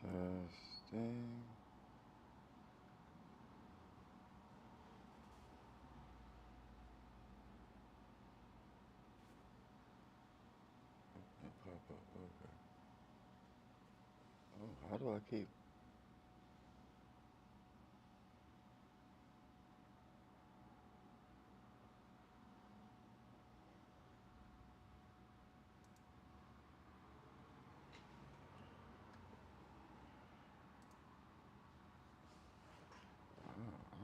Testing. Pop up. Okay. Oh, how do I keep? I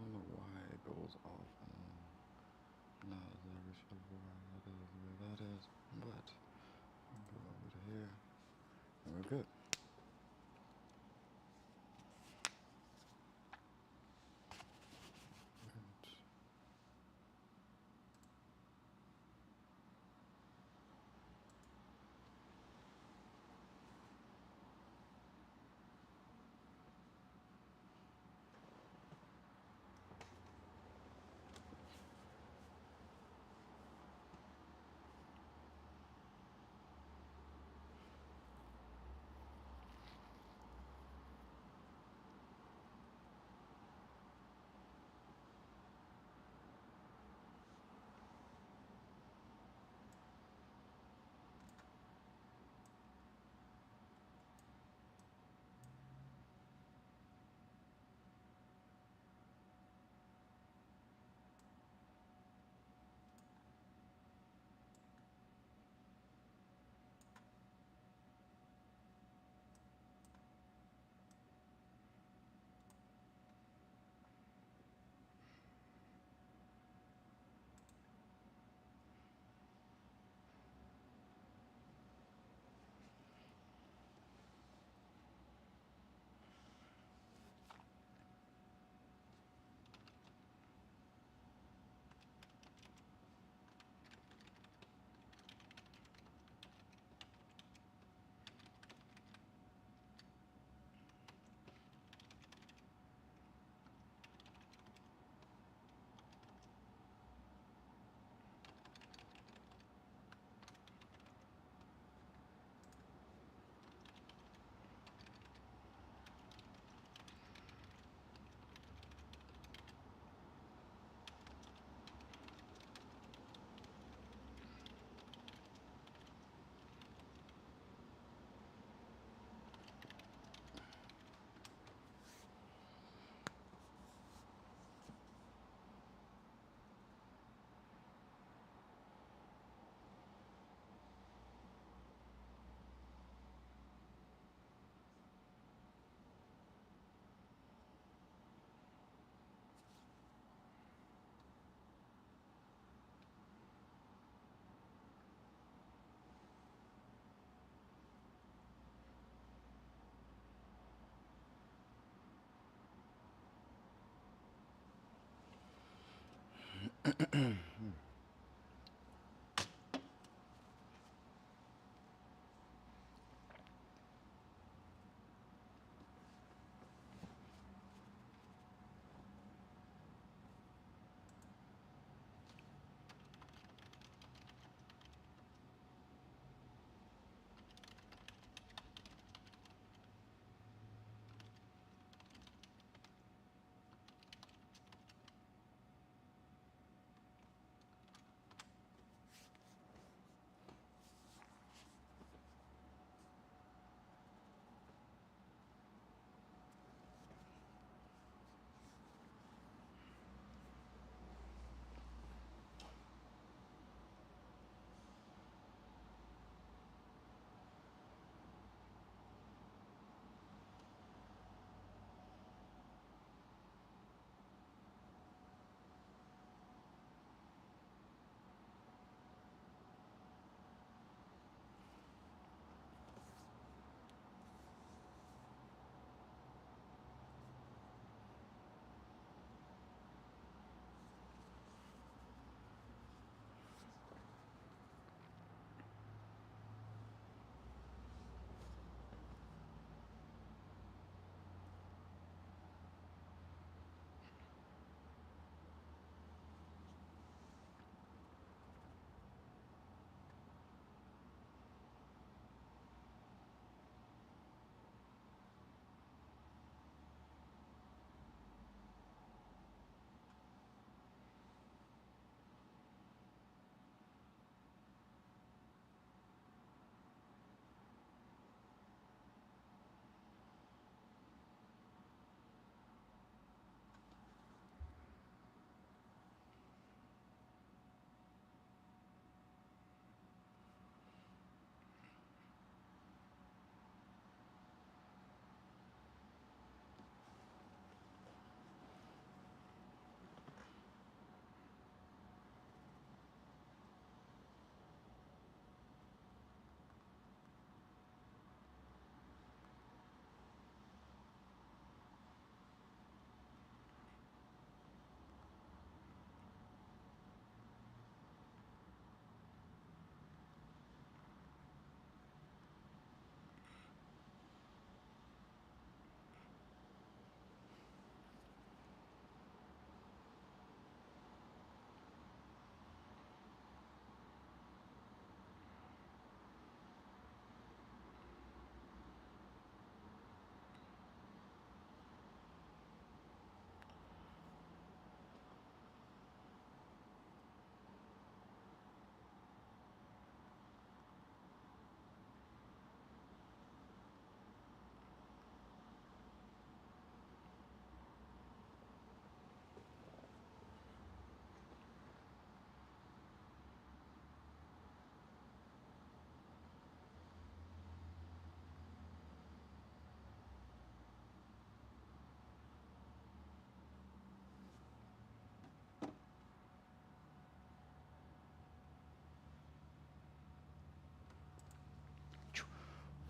don't know why it goes off and not exactly sure why that is the way that is, but I'll go over to here and we're good.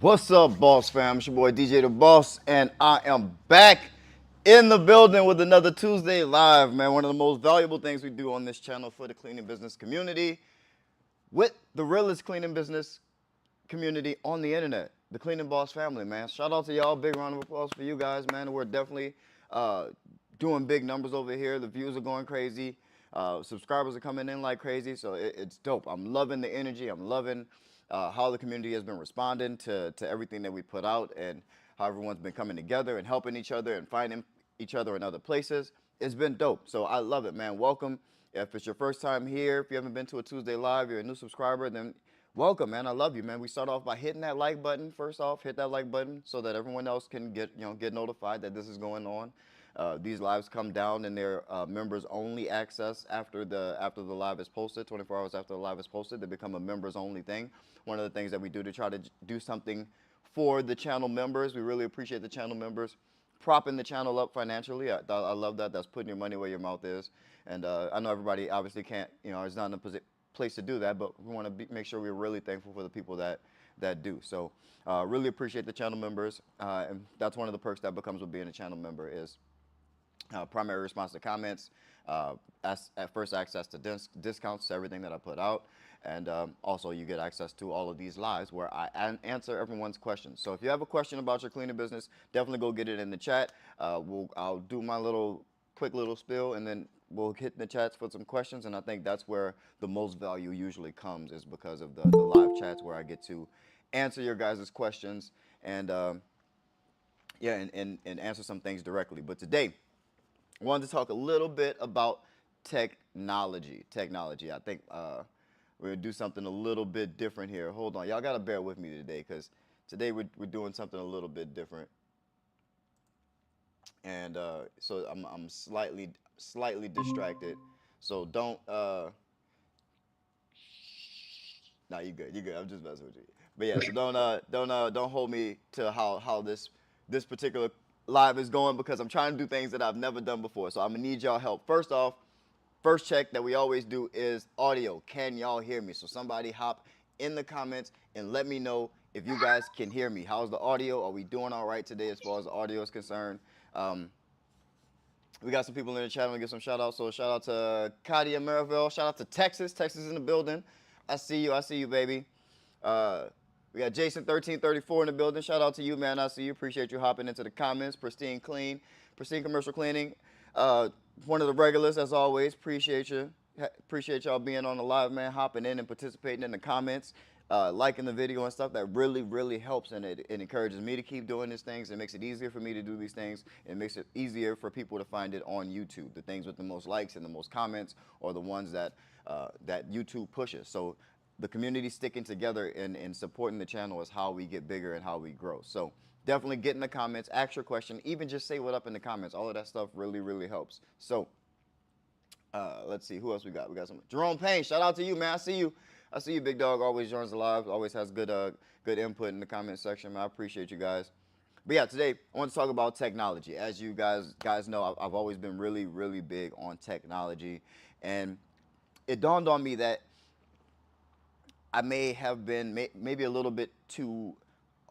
What's up, Boss Fam? It's your boy DJ the Boss, and I am back in the building with another Tuesday Live, man. One of the most valuable things we do on this channel for the cleaning business community with the realest cleaning business community on the internet, the Cleaning Boss family, man. Shout out to y'all. Big round of applause for you guys, man. We're definitely doing big numbers over here. The views are going crazy. Subscribers are coming in like crazy, so it's dope. I'm loving the energy. I'm loving how the community has been responding to everything that we put out and how everyone's been coming together and helping each other and finding each other in other places. It's been dope. So I love it, man. Welcome. If it's your first time here, if you haven't been to a Tuesday Live, you're a new subscriber, then welcome, man. I love you, man. We start off by hitting that like button. First off, hit that like button so that everyone else can get notified that this is going on. These lives come down and they're members only access after the live is posted. 24 hours after the live is posted, they become a members only thing. One of the things that we do to try to do something for the channel members. We really appreciate the channel members propping the channel up financially. I love that. That's putting your money where your mouth is. And I know everybody obviously can't, is not in a place to do that, but we want to make sure we're really thankful for the people that do. So really appreciate the channel members. And that's one of the perks that becomes with being a channel member is primary response to comments, at first access to discounts to everything that I put out, and also you get access to all of these lives where I answer everyone's questions. So if you have a question about your cleaning business, definitely go get it in the chat. I'll do my quick little spiel, and then we'll hit the chats for some questions. And I think that's where the most value usually comes, is because of the live chats where I get to answer your guys' questions and and answer some things directly. But today, I wanted to talk a little bit about technology. I think we're going to do something a little bit different here. Hold on. Y'all got to bear with me today because today we're doing something a little bit different. And so I'm slightly distracted. So don't nah, you good. You good. I'm just messing with you. But yeah, so don't hold me to how this particular live is going, because I'm trying to do things that I've never done before. So I'm gonna need y'all help. First off, first check that we always do is audio. Can y'all hear me? So somebody hop in the comments and let me know if you guys can hear me. How's the audio? Are we doing all right today as far as the audio is concerned? We got some people in the chat. I'm gonna give some shout outs. So shout out to Katia Maraville. Shout out to Texas. Texas in the building. I see you, baby. We got Jason1334 in the building. Shout out to you, man. I see you. Appreciate you hopping into the comments. Pristine Commercial Cleaning. One of the regulars, as always. Appreciate you. Appreciate y'all being on the live, man. Hopping in and participating in the comments. Liking the video and stuff. That really helps, and it encourages me to keep doing these things. It makes it easier for me to do these things. It makes it easier for people to find it on YouTube. The things with the most likes and the most comments are the ones that YouTube pushes. So the community sticking together and supporting the channel is how we get bigger and how we grow. So definitely get in the comments, ask your question, even just say what up in the comments. All of that stuff really helps. So let's see, who else we got? We got some Jerome Payne. Shout out to you, man. I see you, big dog. Always joins the live. Always has good input in the comment section, man. I appreciate you guys. But yeah, today I want to talk about technology. As you guys know, I've always been really big on technology, and it dawned on me that I may have been maybe a little bit too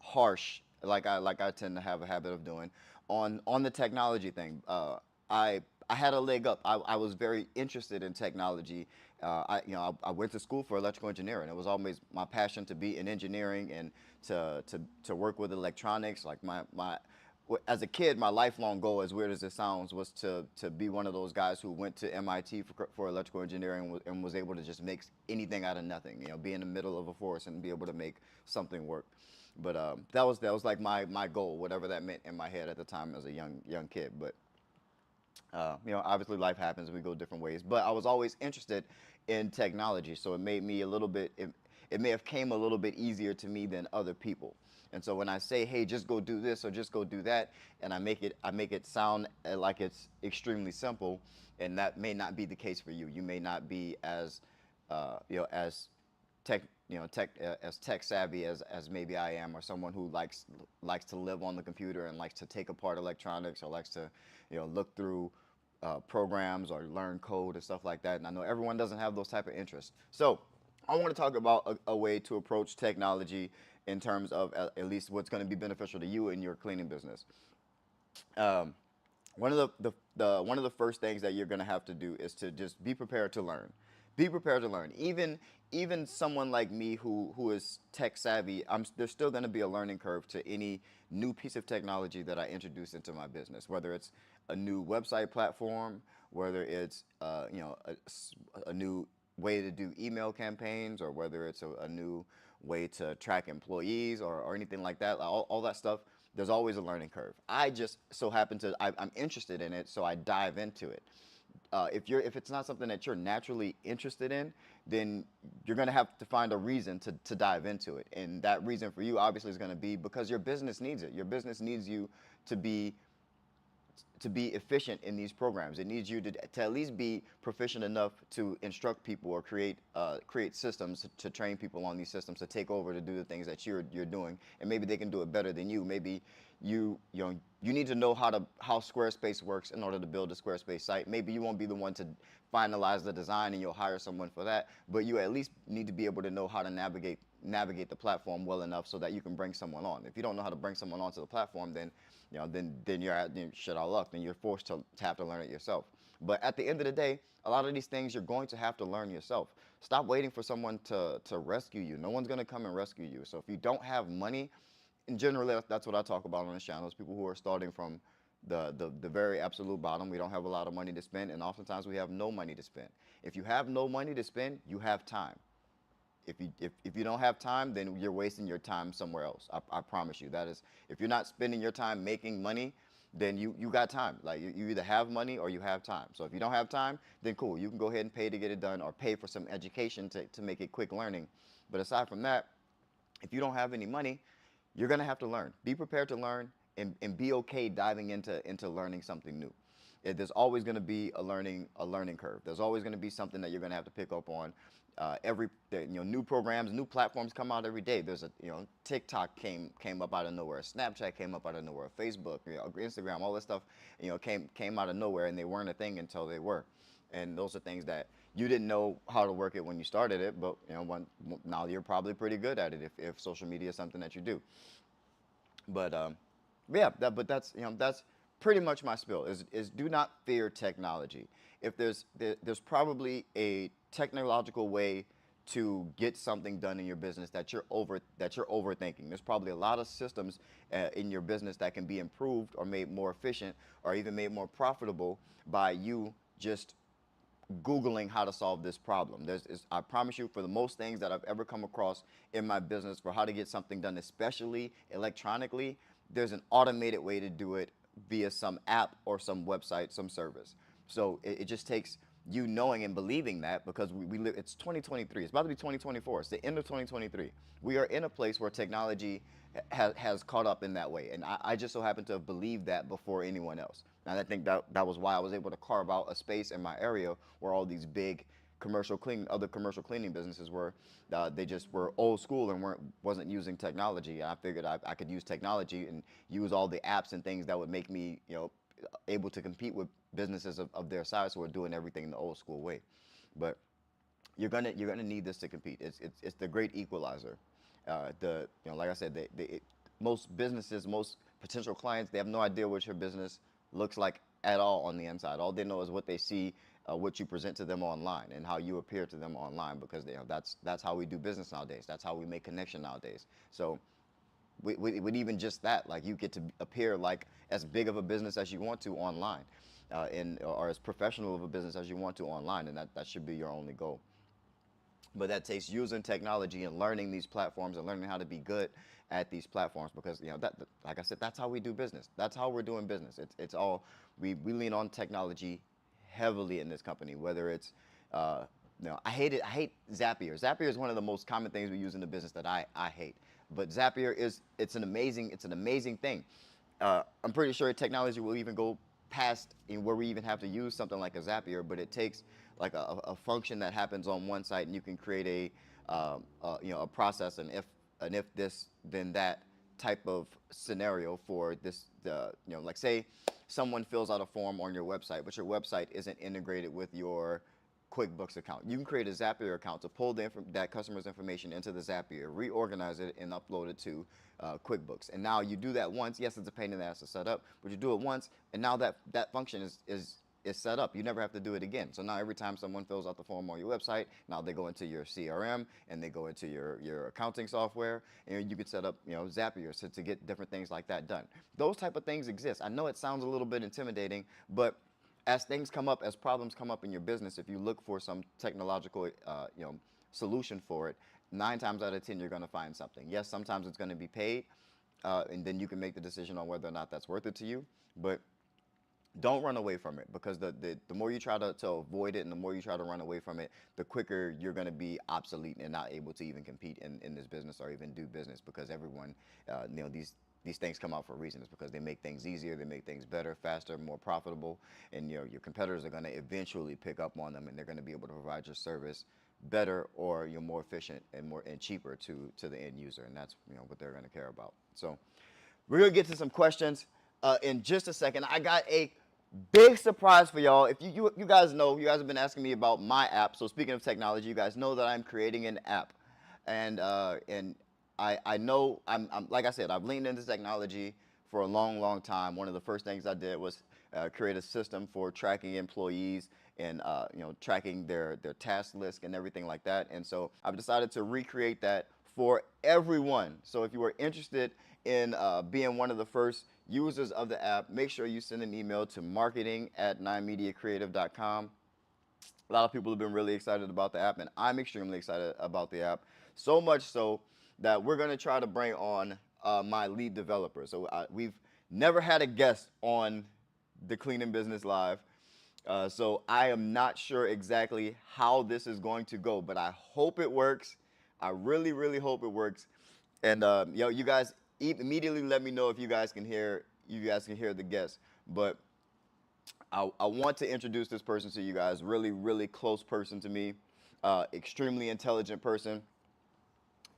harsh, like I tend to have a habit of doing, on the technology thing. I had a leg up. I was very interested in technology. I went to school for electrical engineering. It was always my passion to be in engineering and to work with electronics. Like as a kid, my lifelong goal, as weird as it sounds, was to be one of those guys who went to MIT for electrical engineering and was able to just make anything out of nothing. Be in the middle of a forest and be able to make something work. But that was like my goal, whatever that meant in my head at the time as a young kid. But obviously life happens and we go different ways. But I was always interested in technology, so it made me a little bit. It may have came a little bit easier to me than other people. And so when I say, hey, just go do this or just go do that, and I make it sound like it's extremely simple, and that may not be the case for you. You may not be as as tech savvy as maybe I am, or someone who likes to live on the computer and likes to take apart electronics, or likes to look through programs or learn code and stuff like that. And I know everyone doesn't have those type of interests. So I want to talk about a way to approach technology in terms of at least what's going to be beneficial to you in your cleaning business. Um, one of one of the first things that you're going to have to do is to just be prepared to learn. Be prepared to learn. Even someone like me who is tech savvy, there's still going to be a learning curve to any new piece of technology that I introduce into my business. Whether it's a new website platform, whether it's a new way to do email campaigns, or whether it's a new way to track employees or anything like that, all that stuff, there's always a learning curve. I just so happen to, I'm interested in it, so I dive into it. If it's not something that you're naturally interested in, then you're going to have to find a reason to dive into it. And that reason for you obviously is going to be because your business needs it. Your business needs you to be efficient in these programs. It needs you to at least be proficient enough to instruct people or create systems to train people on these systems to take over to do the things that you're doing, and maybe they can do it better than you. Maybe you need to know how Squarespace works in order to build a Squarespace site. Maybe you won't be the one to finalize the design and you'll hire someone for that, but you at least need to be able to know how to navigate the platform well enough so that you can bring someone on. If you don't know how to bring someone onto the platform, then you're at shit out of luck. Then you're forced to have to learn it yourself. But at the end of the day, a lot of these things you're going to have to learn yourself. Stop waiting for someone to rescue you. No one's going to come and rescue you. So if you don't have money, and generally that's what I talk about on this channel, is people who are starting from the very absolute bottom. We don't have a lot of money to spend, and oftentimes we have no money to spend. If you have no money to spend, you have time. If you don't have time, then you're wasting your time somewhere else. I promise you. That is, if you're not spending your time making money, then you got time. Like you either have money or you have time. So if you don't have time, then cool. You can go ahead and pay to get it done, or pay for some education to make it quick learning. But aside from that, if you don't have any money, you're gonna have to learn. Be prepared to learn, and be okay diving into learning something new. There's always going to be a learning curve. There's always going to be something that you're going to have to pick up on. New programs, new platforms come out every day. There's TikTok came up out of nowhere. Snapchat came up out of nowhere. Facebook, Instagram, all this stuff, came out of nowhere, and they weren't a thing until they were. And those are things that you didn't know how to work it when you started it, but now you're probably pretty good at it if social media is something that you do. But yeah, that's pretty much my spiel. Is do not fear technology. If there's probably a technological way to get something done in your business that you're overthinking. There's probably a lot of systems in your business that can be improved or made more efficient or even made more profitable by you just Googling how to solve this problem. I promise you, for the most things that I've ever come across in my business for how to get something done, especially electronically, there's an automated way to do it via some app or some website, some service. So it just takes you knowing and believing that, because we live, it's 2023, it's about to be 2024, it's the end of 2023. We are in a place where technology has caught up in that way, and I just so happen to have believed that before anyone else. And I think that was why I was able to carve out a space in my area where all these big other commercial cleaning businesses were. They just were old school and wasn't using technology. And I figured I could use technology and use all the apps and things that would make me, able to compete with businesses of their size who are doing everything in the old school way. But you're gonna need this to compete. It's the great equalizer. Like I said, most businesses, most potential clients, they have no idea what your business looks like at all on the inside. All they know is what they see, what you present to them online, and how you appear to them online, because that's how we do business nowadays. That's how we make connection nowadays. So with even just that, like, you get to appear like as big of a business as you want to online, or as professional of a business as you want to online, and that should be your only goal. But that takes using technology and learning these platforms and learning how to be good at these platforms, because like I said, that's how we do business. That's how we're doing business. It's all we lean on technology heavily in this company. Whether it's I hate Zapier. Zapier is one of the most common things we use in the business that I hate. But Zapier it's an amazing thing. I'm pretty sure technology will even go past where we even have to use something like a Zapier, but it takes like a function that happens on one site, and you can create a process, and if this then that type of scenario for this, like, say someone fills out a form on your website, but your website isn't integrated with your QuickBooks account. You can create a Zapier account to pull that customer's information into the Zapier, reorganize it, and upload it to QuickBooks. And now you do that once. Yes, it's a pain in the ass to set up, but you do it once, and now that function is set up. You never have to do it again. So now every time someone fills out the form on your website, now they go into your CRM and they go into your accounting software, and you can set up Zapier to get different things like that done. Those type of things exist. I know it sounds a little bit intimidating, but as things come up, as problems come up in your business, if you look for some technological, solution for it, 9 times out of 10 you're going to find something. Yes, sometimes it's going to be paid, and then you can make the decision on whether or not that's worth it to you. But don't run away from it, because the more you try to avoid it and the more you try to run away from it, the quicker you're going to be obsolete and not able to even compete in this business or even do business, because everyone, these things come out for a reason. It's because they make things easier, they make things better, faster, more profitable, and your competitors are going to eventually pick up on them, and they're going to be able to provide your service better, or you're more efficient and cheaper to the end user, and that's what they're going to care about. So we're gonna get to some questions in just a second. I got a big surprise for y'all. If you guys know, you guys have been asking me about my app. So speaking of technology, you guys know that I'm creating an app, and I know I'm like I said, I've leaned into technology for a long, long time. One of the first things I did was create a system for tracking employees and tracking their task list and everything like that. And so I've decided to recreate that for everyone. So if you are interested in being one of the first users of the app, make sure you send an email to marketing@9mediacreative.com. A lot of people have been really excited about the app, and I'm extremely excited about the app. So much so that we're going to try to bring on my lead developer. So we've never had a guest on the Cleaning Business Live. So I am not sure exactly how this is going to go, but I hope it works. I really, really hope it works. And you guys immediately let me know if you guys can hear the guest. But I want to introduce this person to you guys. Really, really close person to me. Extremely intelligent person.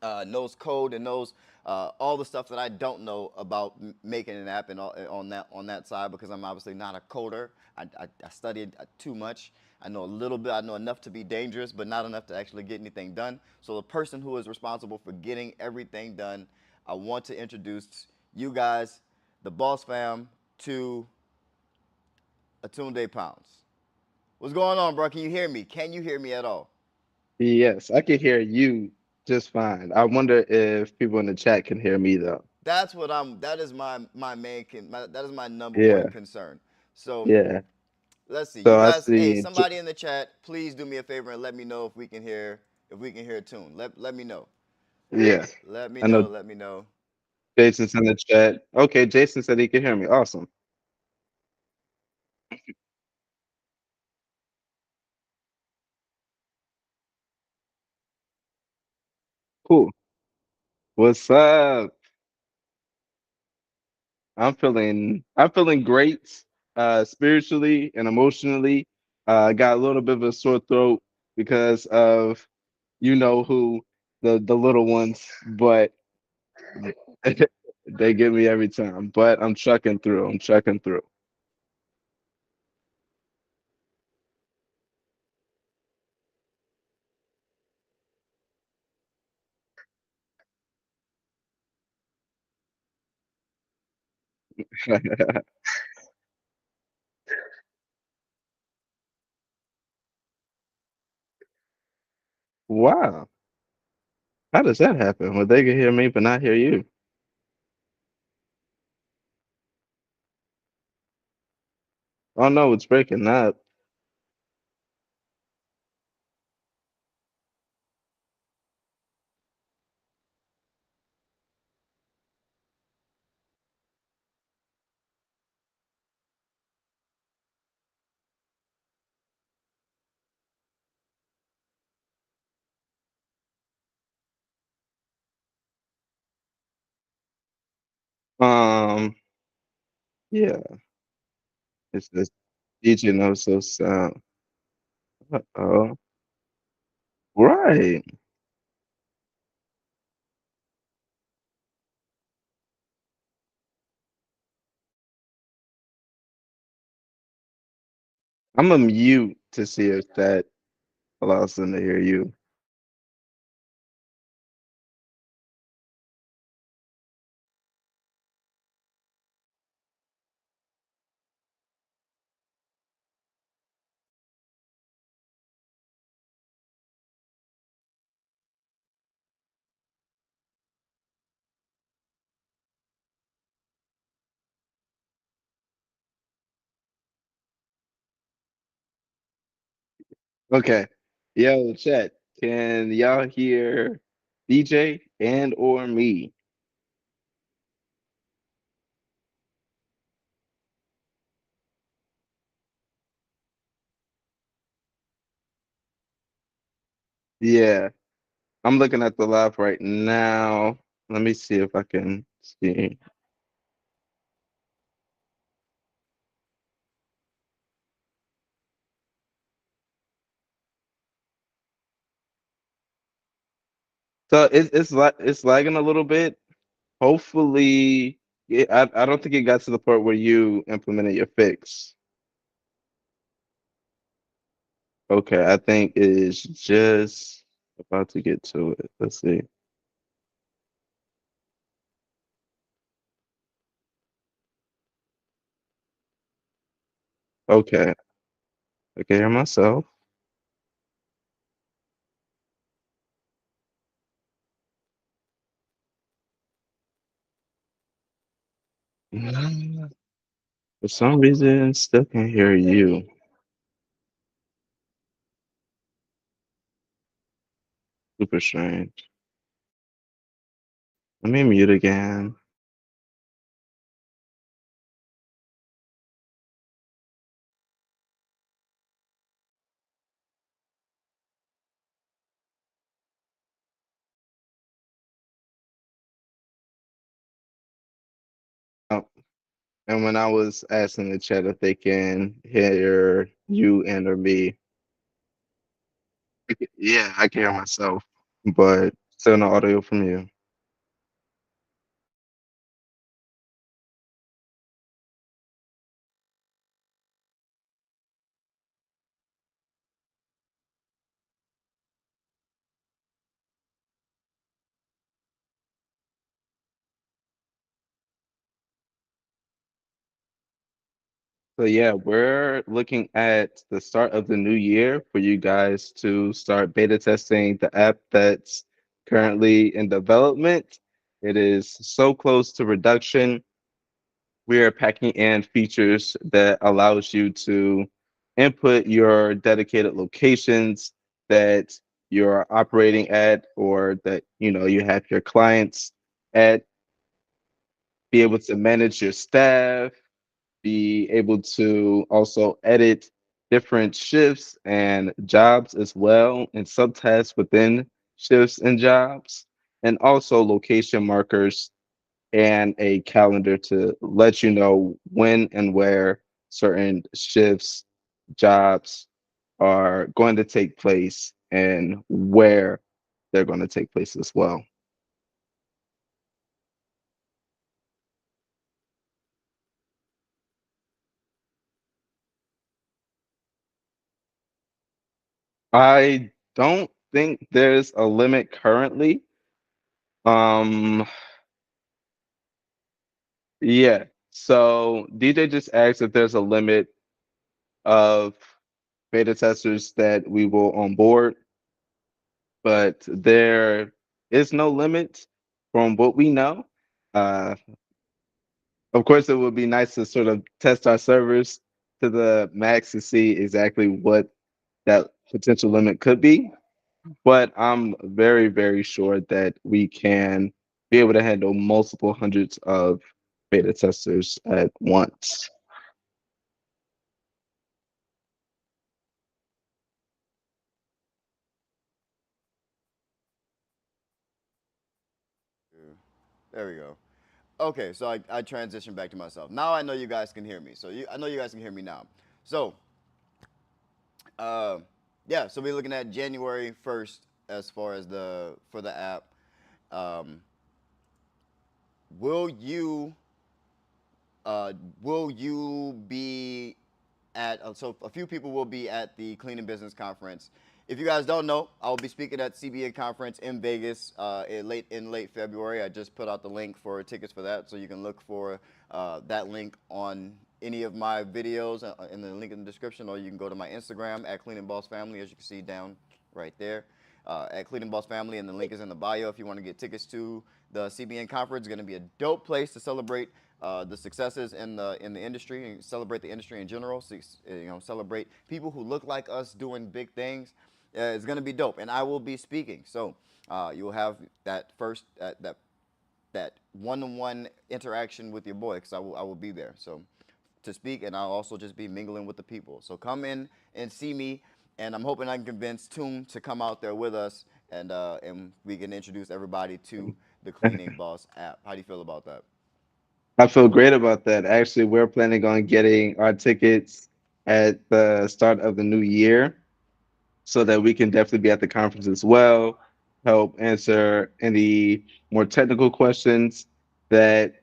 Knows code and knows all the stuff that I don't know about making an app and on that side, because I'm obviously not a coder. I studied too much. I know a little bit. I know enough to be dangerous, but not enough to actually get anything done. So the person who is responsible for getting everything done, I want to introduce you guys, the Boss Fam, to Atunde Pounds. What's going on, bro? Can you hear me? Can you hear me at all? Yes, I can hear you just fine. I wonder if people in the chat can hear me though. That is my that is my number one Yeah, concern. So yeah. let's see. You So I guys, hey, see. somebody in the chat, please do me a favor and let me know if we can hear a tune. Let me know. Yeah, Let me I know. know Let me know. Jason's in the chat. Okay, Jason said he can hear me. Awesome. Cool. What's up? I'm feeling great, spiritually and emotionally. I got a little bit of a sore throat because of you know who, the little ones, but they get me every time. But I'm trucking through. I'm trucking through. Wow. How does that happen? Well, they can hear me but not hear you. Oh no, it's breaking up. Um, yeah, it's this DJ knows so sound. Uh-oh. Right. I'm a mute to see if that. allows them to hear you. Okay. Yo, chat. Can y'all hear DJ and or me? Yeah. I'm looking at the live right now. Let me see if I can see. So it's lagging a little bit. Hopefully, I don't think it got to the part where you implemented your fix. Okay, I think it is just about to get to it. Let's see. Okay, I can hear myself. Mm, For some reason, still can't hear you. Super strange. Let me mute again. Oh, and when I was asking the chat if they can hear you and or me, yeah, I can hear myself, but still no audio from you. So yeah, we're looking at the start of the new year for you guys to start beta testing the app that's currently in development. It is so close to production. We are packing in features that allows you to input your dedicated locations that you're operating at or that you have your clients at, be able to manage your staff, be able to also edit different shifts and jobs as well, and subtasks within shifts and jobs, and also location markers and a calendar to let you know when and where certain shifts, jobs are going to take place and where they're going to take place as well. I don't think there's a limit currently. Um, yeah. So DJ just asked if there's a limit of beta testers that we will onboard, but there is no limit from what we know. Uh, of course, it would be nice to sort of test our servers to the max to see exactly what that potential limit could be. But I'm very, very sure that we can be able to handle multiple hundreds of beta testers at once. There we go. Okay, so I transitioned back to myself. Now I know you guys can hear me. I know you guys can hear me now. So, uh, yeah, so we're looking at January 1st as far as the for the app. Um, will you uh, will you be at so a few people will be at the cleaning business conference if you guys don't know, I will be speaking at CBA conference in Vegas in late February. I just put out the link for tickets for that, so you can look for that link on any of my videos in the link in the description, or you can go to my Instagram at Clean and Boss Family, as you can see down right there. At Clean and Boss Family, and the link is in the bio if you want to get tickets to the CBN conference. It's going to be a dope place to celebrate the successes in the industry, and celebrate the industry in general. So, celebrate people who look like us doing big things. It's going to be dope, and I will be speaking. So you will have that first that one-on-one interaction with your boy, because I will be there. So to speak, and I'll also just be mingling with the people. So come in and see me, and I'm hoping I can convince Toon to come out there with us, and we can introduce everybody to the Cleaning Boss app. How do you feel about that? I feel great about that. Actually, we're planning on getting our tickets at the start of the new year so that we can definitely be at the conference as well, help answer any more technical questions that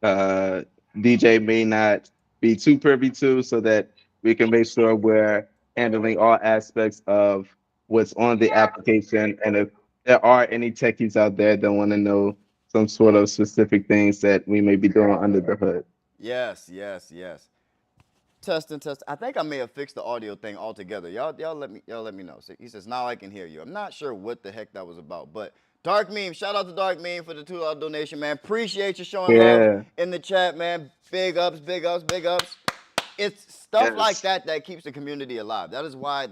uh, DJ may not be too privy to, so that we can make sure we're handling all aspects of what's on the application. And if there are any techies out there that want to know some sort of specific things that we may be doing under the hood. Yes, yes, yes. Testing, test. I think I may have fixed the audio thing altogether. Y'all let me know. So he says now I can hear you. I'm not sure what the heck that was about, but Dark Meme, shout out to Dark Meme for the $2 donation, man. Appreciate you showing love Yeah. in the chat, man. Big ups, big ups, big ups. It's stuff like Yes. that that keeps the community alive. That's why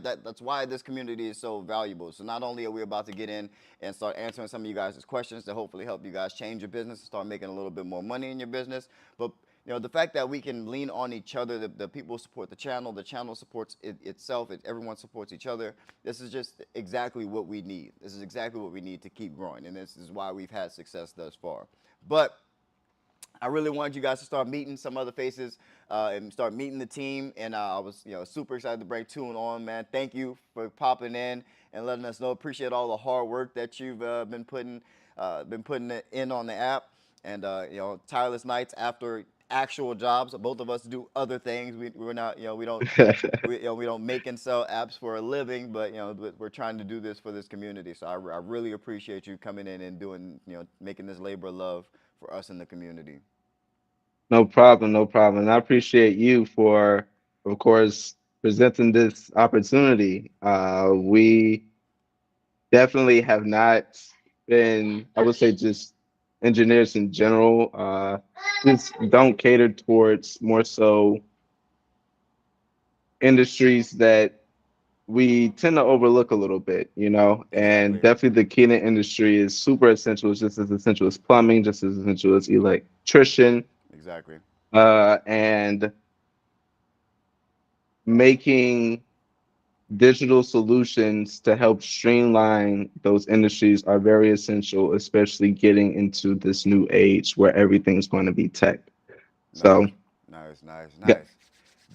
this community is so valuable. So not only are we about to get in and start answering some of you guys' questions to hopefully help you guys change your business and start making a little bit more money in your business, but the fact that we can lean on each other, the people support the channel supports itself, everyone supports each other. This is just exactly what we need. This is exactly what we need to keep growing, and this is why we've had success thus far. But I really wanted you guys to start meeting some other faces and start meeting the team. And I was, super excited to bring Tune on, man. Thank you for popping in and letting us know. Appreciate all the hard work that you've been putting it in on the app, and tireless nights after actual jobs. Both of us do other things. We're not, we don't make and sell apps for a living, but we're trying to do this for this community. So I really appreciate you coming in and doing, making this labor of love for us in the community. No problem, no problem. And I appreciate you for, of course, presenting this opportunity. We definitely have not been, I would say, just engineers in general, just don't cater towards more so industries that we tend to overlook a little bit, and Exactly. definitely the cleaning industry is super essential. It's just as essential as plumbing, just as essential as electrician, Exactly. and making digital solutions to help streamline those industries are very essential, especially getting into this new age where everything's going to be tech. So, Nice. Nice. Nice. yeah, Nice.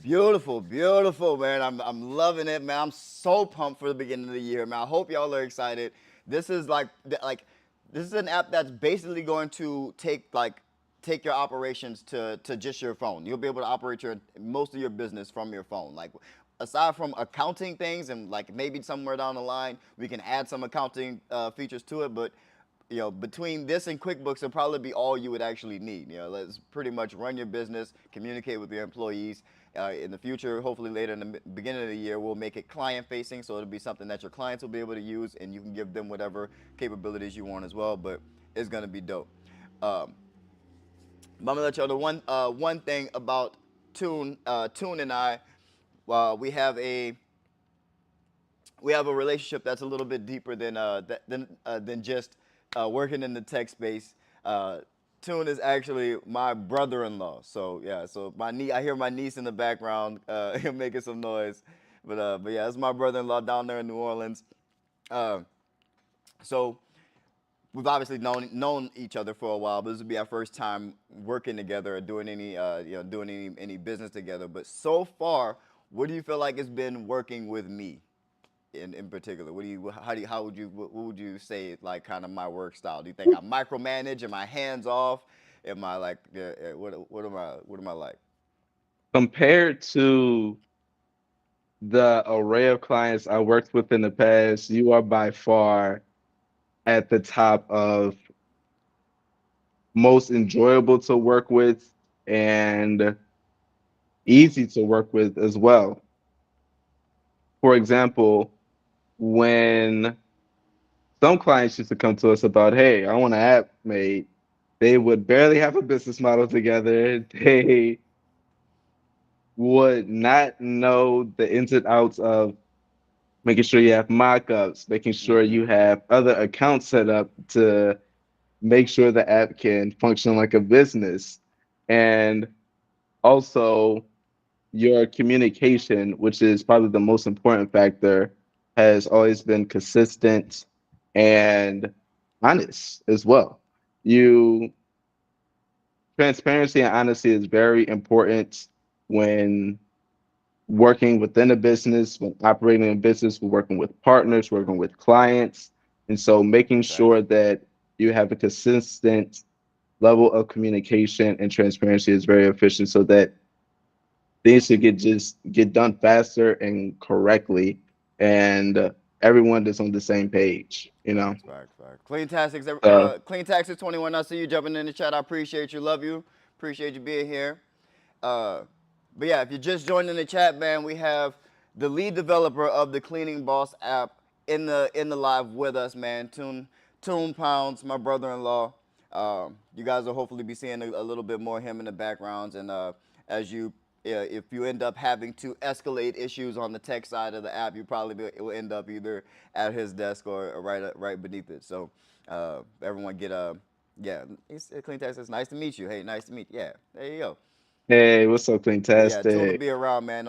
Beautiful, beautiful, man. I'm loving it, man. I'm so pumped for the beginning of the year, man. I hope y'all are excited. This is this is an app that's basically going to take your operations to just your phone. You'll be able to operate your most of your business from your phone. Like aside from accounting things, and like maybe somewhere down the line we can add some accounting features to it, but between this and QuickBooks, it'll probably be all you would actually need. Let's pretty much run your business, communicate with your employees. In the future, hopefully later in the beginning of the year, we'll make it client facing, so it'll be something that your clients will be able to use, and you can give them whatever capabilities you want as well. But it's gonna be dope. Um, I'm gonna let y'all know one thing about Tune. Tune and I, we have a relationship that's a little bit deeper than just working in the tech space. Tune is actually my brother-in-law. So yeah, so I hear my niece in the background making some noise, but yeah, it's my brother-in-law down there in New Orleans. Uh, so we've obviously known each other for a while, but this would be our first time working together or doing any business together. But so far, what do you feel like it's been working with me? In particular, what would you say like kind of my work style? Do you think I micromanage? Am I hands off? Am I like what am I like? compared to the array of clients I worked with in the past, you are by far at the top of most enjoyable to work with and easy to work with as well. For example, when some clients used to come to us about, hey, I want an app made, they would barely have a business model together. They would not know the ins and outs of making sure you have mockups, making sure Mm-hmm. you have other accounts set up to make sure the app can function like a business. And also, your communication, which is probably the most important factor, has always been consistent and honest as well. You Transparency and honesty is very important when working within a business, when operating a business, when working with partners, working with clients. And so making sure Facts. that you have a consistent level of communication and transparency is very efficient so that things should get done faster and correctly and everyone is on the same page, you know. Facts. Clean Taxes, So Clean Taxes 21. I see you jumping in the chat. I appreciate you. Love you. Appreciate you being here. Uh, but yeah, if you're just joining the chat, man, we have the lead developer of the Cleaning Boss app in the live with us, man. Tune Pounds, my brother-in-law. You guys will hopefully be seeing a little bit more of him in the backgrounds, and as you if you end up having to escalate issues on the tech side of the app, you probably it will end up either at his desk or right beneath it. So everyone get yeah, Clean Text says nice to meet you. Hey, nice to meet you. Yeah, there you go. hey, what's up, But yeah, Tune will fantastic? be around, man.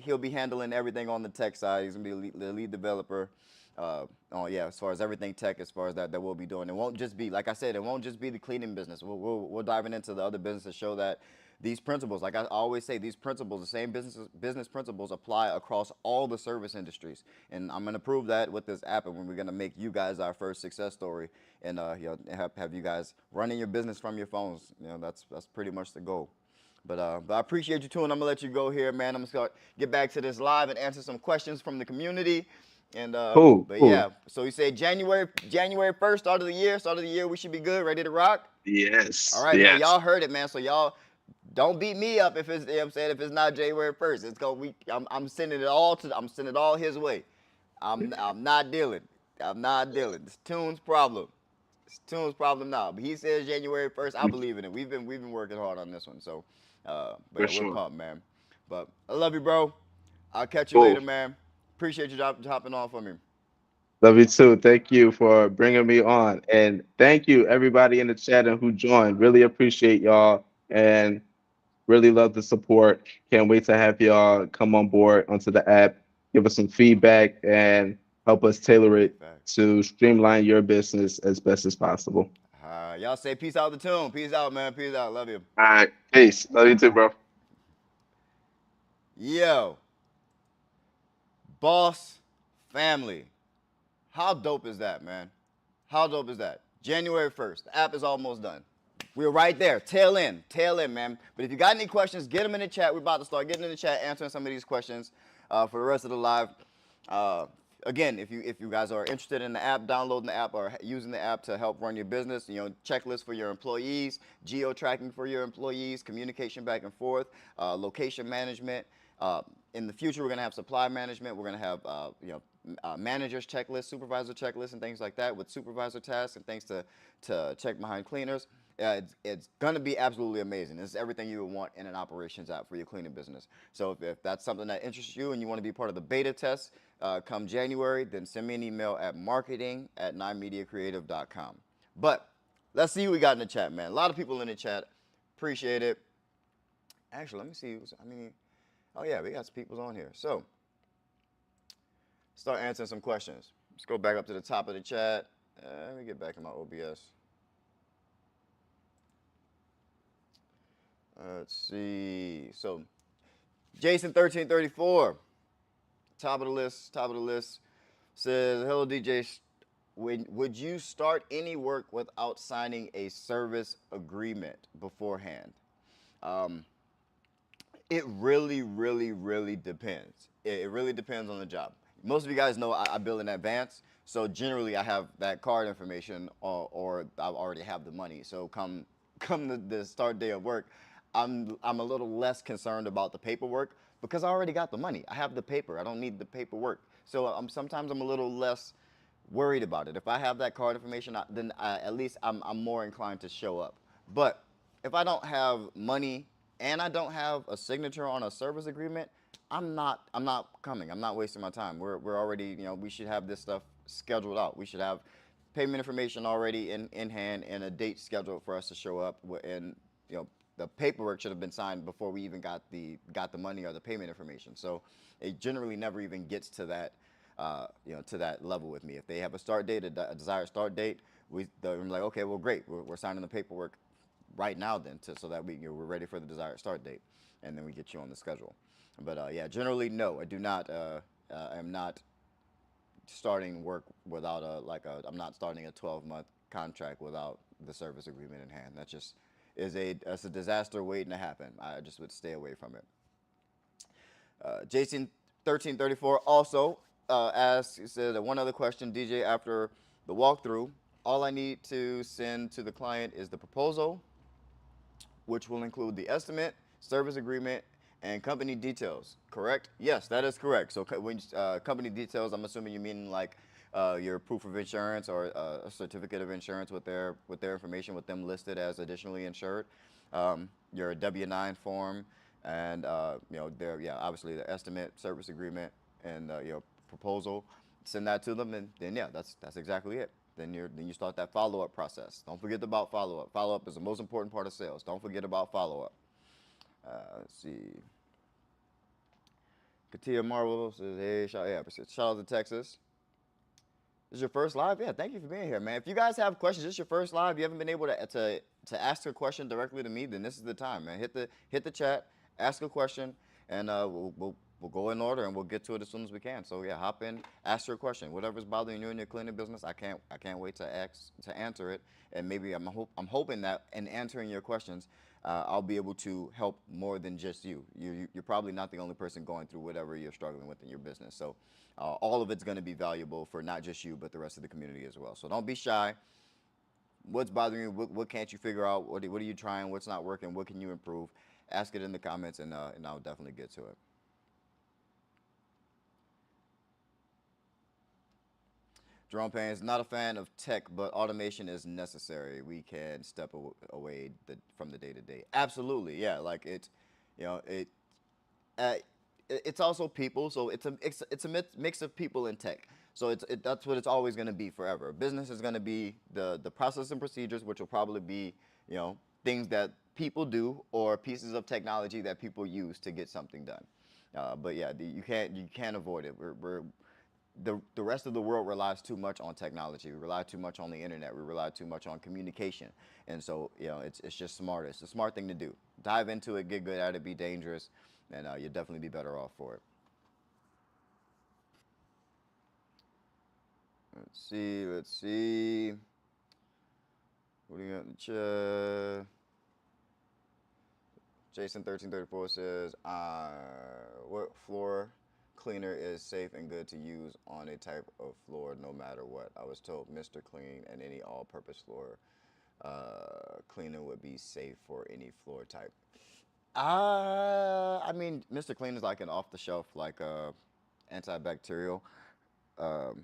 He'll be handling everything on the tech side. He's gonna be the lead developer. Oh yeah, as far as everything tech, as far as that we'll be doing, it won't just be like I said. It won't just be the cleaning business. We're diving into the other businesses to show that these principles, like I always say, these principles, the same business principles apply across all the service industries. And I'm gonna prove that with this app, and when we're gonna make you guys our first success story, and have you guys running your business from your phones. That's pretty much the goal. But I appreciate you too, and I'm gonna let you go here, man. I'm gonna get back to this live and answer some questions from the community. And Cool, but cool. yeah, so you said January 1st, start of the year, we should be good, ready to rock. All Yes, right, man. yes. Y'all heard it, man. So y'all don't beat me up if it's, you know what I'm saying, if it's not January 1st. It's gonna I'm sending it all his way. I'm not dealing. I'm not dealing. It's Tune's problem. It's Tune's problem now. But he says January 1st. I believe in it. We've been working hard on this one. So, but For yeah, we're sure. pumped, man. But I love you, bro. I'll catch you Cool. later, man. Appreciate you hopping on for me. Love you too. Thank you for bringing me on. And thank you, everybody in the chat and who joined. Really appreciate y'all and really love the support. Can't wait to have y'all come on board onto the app, give us some feedback, and help us tailor Big it facts. to streamline your business as best as possible. Y'all say peace out to Tune. Peace out, man. Peace out. Love you. All right. Peace. Love you too, bro. Yo, boss family. How dope is that, man? How dope is that? January 1st. The app is almost done. We're right there. Tail end, man. But if you got any questions, get them in the chat. We're about to start getting in the chat, answering some of these questions for the rest of the live. Uh, Again, if you guys are interested in the app, downloading the app or using the app to help run your business, checklist for your employees, geo tracking for your employees, communication back and forth, location management. Uh, in the future, we're going to have supply management. We're going to have managers checklist, supervisor checklist, and things like that with supervisor tasks and things to check behind cleaners. It's going to be absolutely amazing. This is everything you would want in an operations app for your cleaning business. So if that's something that interests you and you want to be part of the beta test come January, then send me an email at marketing@9mediacreative.com. But let's see who we got in the chat, man. A lot of people in the chat. Appreciate it. Actually, let me see. Oh yeah, we got some people on here. So start answering some questions. Let's go back up to the top of the chat. Let me get back in my OBS. Let's see. So Jason 1334, top of the list. Top of the list says, "Hello DJ. Would you start any work without signing a service agreement beforehand?" Um, It really, really, really depends. It really depends on the job. Most of you guys know I bill in advance, so generally I have that card information, or I already have the money. So come the start day of work, I'm a little less concerned about the paperwork because I already got the money. I have the paper. I don't need the paperwork. So sometimes I'm a little less worried about it. If I have that card information, then at least I'm more inclined to show up. But if I don't have money and I don't have a signature on a service agreement, I'm not coming. I'm not wasting my time. We're already, we should have this stuff scheduled out. We should have payment information already in hand and a date scheduled for us to show up. And the paperwork should have been signed before we even got the money or the payment information. So it generally never even gets to that to that level with me. If they have a start date, a desired start date, they're like, okay, well, great, we're signing the paperwork right now then, so that we're ready for the desired start date, and then we get you on the schedule. But yeah, generally, no, I do not. I am not starting work without I'm not starting a 12-month contract without the service agreement in hand. That just that's a disaster waiting to happen. I just would stay away from it. Jason 1334 also asks, he said, one other question, DJ, after the walkthrough, all I need to send to the client is the proposal, which will include the estimate, service agreement, and company details. Correct? Yes, that is correct. So when company details, I'm assuming you mean like your proof of insurance or a certificate of insurance with their information, with them listed as additionally insured. Your W-9 form, and obviously the estimate, service agreement, and your proposal. Send that to them, and then yeah, that's exactly it. Then you start that follow-up process. Don't forget about follow-up. Follow-up is the most important part of sales. Don't forget about follow-up. Let's see. Katia Marvel says, hey, shout out to Texas. This is your first live? Yeah, thank you for being here, man. If you guys have questions, this is your first live, you haven't been able to ask a question directly to me, then this is the time, man. Hit the chat, ask a question, and we'll go in order and we'll get to it as soon as we can. So yeah, hop in, ask your question. Whatever's bothering you in your cleaning business, I can't wait to answer it. And maybe I'm hoping that in answering your questions, I'll be able to help more than just you. You're probably not the only person going through whatever you're struggling with in your business. So all of it's going to be valuable for not just you, but the rest of the community as well. So don't be shy. What's bothering you? What can't you figure out? What are you trying? What's not working? What can you improve? Ask it in the comments, and I'll definitely get to it. Jerome Payne is not a fan of tech, but automation is necessary. We can step away from the day to day. Absolutely, yeah. Like you know, it, uh, it's also people. So it's a mix of people and tech. So that's what it's always going to be forever. Business is going to be the process and procedures, which will probably be things that people do or pieces of technology that people use to get something done. But yeah, you can't avoid it. The rest of the world relies too much on technology. We rely too much on the internet. We rely too much on communication. And so, it's just smart. It's a smart thing to do. Dive into it, get good at it, be dangerous, and you'll definitely be better off for it. Let's see. What do you got in the chat? Jason1334 says, what floor cleaner is safe and good to use on a type of floor no matter what? I was told Mr. Clean and any all-purpose floor cleaner would be safe for any floor type. I mean, Mr. Clean is like an off-the-shelf, like antibacterial. Um,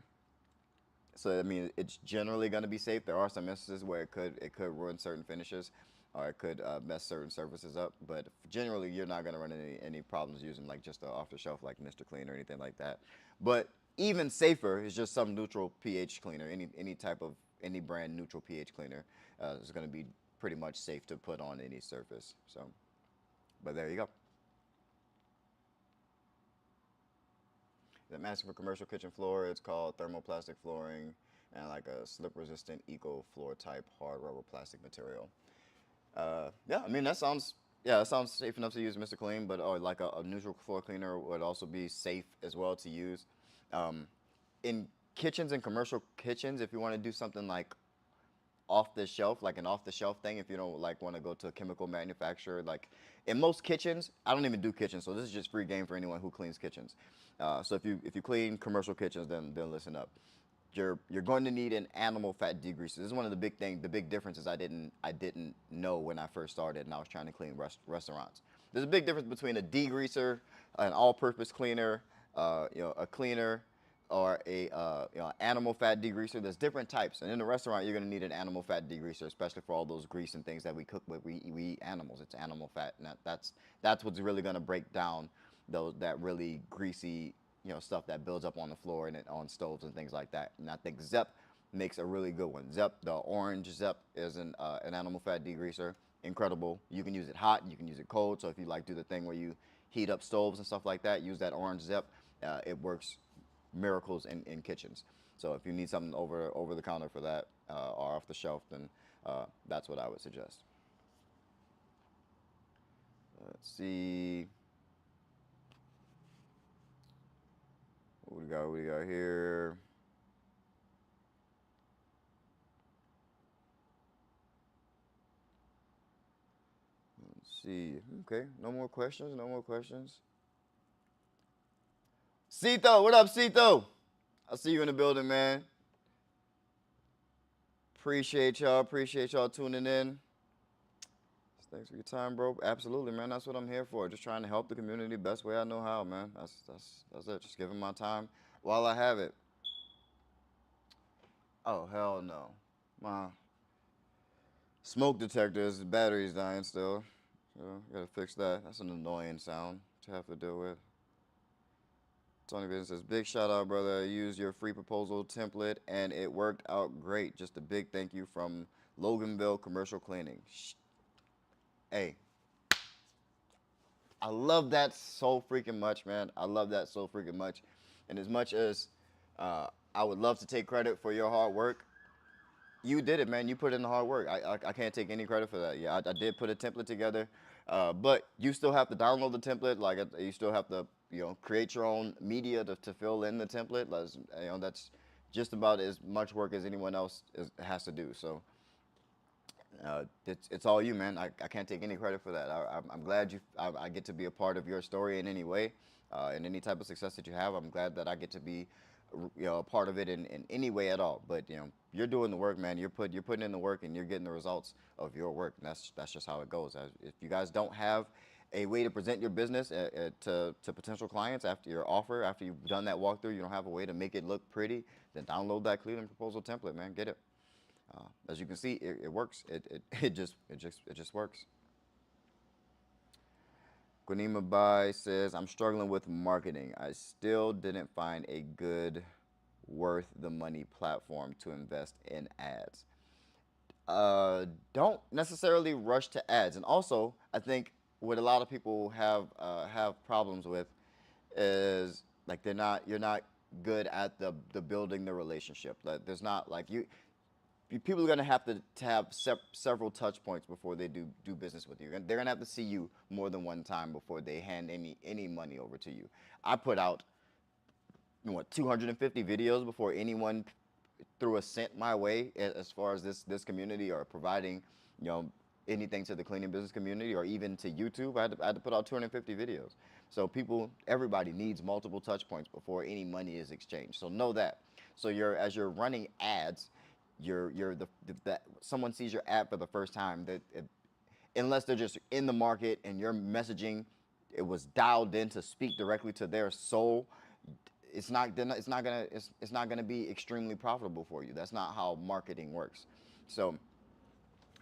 so I mean, it's generally going to be safe. There are some instances where it could ruin certain finishes, or it could mess certain surfaces up. But generally, you're not going to run any problems using like just off the shelf like Mr. Clean or anything like that. But even safer is just some neutral pH cleaner. Any type of any brand neutral pH cleaner is going to be pretty much safe to put on any surface. So, but there you go. The master for commercial kitchen floor. It's called thermoplastic flooring and like a slip resistant eco floor type hard rubber plastic material. Yeah, I mean that sounds safe enough to use, Mr. Clean, but or like a neutral floor cleaner would also be safe as well to use. In kitchens and commercial kitchens, if you want to do something like off the shelf, like an off the shelf thing. If you don't like want to go to a chemical manufacturer, like in most kitchens, I don't even do kitchens, so this is just free game for anyone who cleans kitchens. So if you clean commercial kitchens, then listen up. You're going to need an animal fat degreaser. This is one of the big differences I didn't know when I first started and I was trying to clean restaurants. There's a big difference between a degreaser, an all-purpose cleaner, a cleaner, or a animal fat degreaser. There's different types, and in the restaurant you're going to need an animal fat degreaser, especially for all those grease and things that we cook with. We eat animals. It's animal fat, and that's what's really going to break down that really greasy stuff that builds up on the floor and on stoves and things like that. And I think Zep makes a really good one. Zep, the orange Zep, is an animal fat degreaser. Incredible. You can use it hot, you can use it cold. So if you like do the thing where you heat up stoves and stuff like that, use that orange Zep. It works miracles in kitchens. So if you need something over the counter for that or off the shelf, then that's what I would suggest. Let's see. What we got? What we got here? Let's see. Okay, no more questions. No more questions. Cito, what up, Cito? I see you in the building, man. Appreciate y'all. Appreciate y'all tuning in. Thanks for your time, bro. Absolutely, man. That's what I'm here for. Just trying to help the community best way I know how, man. That's it. Just giving my time while I have it. Oh hell no, my smoke detector's battery's dying still. So gotta fix that. That's an annoying sound to have to deal with. Tony Business says, big shout out, brother. I used your free proposal template and it worked out great. Just a big thank you from Loganville Commercial Cleaning. Hey, I love that so freaking much, man. I love that so freaking much. And as much as I would love to take credit for your hard work, you did it, man. You put in the hard work. I can't take any credit for that. Yeah, I did put a template together, but you still have to download the template. Like you still have to, create your own media to fill in the template. That's just about as much work as anyone else has to do. So it's all you, man. I can't take any credit for that. I'm glad I get to be a part of your story in any way, in any type of success that you have. I'm glad that I get to be, a part of it in any way at all. But you're doing the work, man. You're putting in the work, and you're getting the results of your work. And that's just how it goes. If you guys don't have a way to present your business to potential clients after your offer, after you've done that walkthrough, you don't have a way to make it look pretty, then download that Cleveland proposal template, man. Get it. As you can see, it works. It just works. Gwanima Bai says, I'm struggling with marketing. I still didn't find a good, worth the money platform to invest in ads. Don't necessarily rush to ads. And also, I think what a lot of people have problems with is like you're not good at the building the relationship. Like there's not like people are gonna have to have several touch points before they do business with you. They're gonna have to see you more than one time before they hand any money over to you. I put out 250 videos before anyone threw a cent my way as far as this community or providing anything to the cleaning business community or even to YouTube. I had to put out 250 videos. So everybody needs multiple touch points before any money is exchanged. So know that. So as you're running ads, someone sees your ad for the first time, unless they're just in the market and your messaging it was dialed in to speak directly to their soul, it's not gonna be extremely profitable for you. That's not how marketing works. So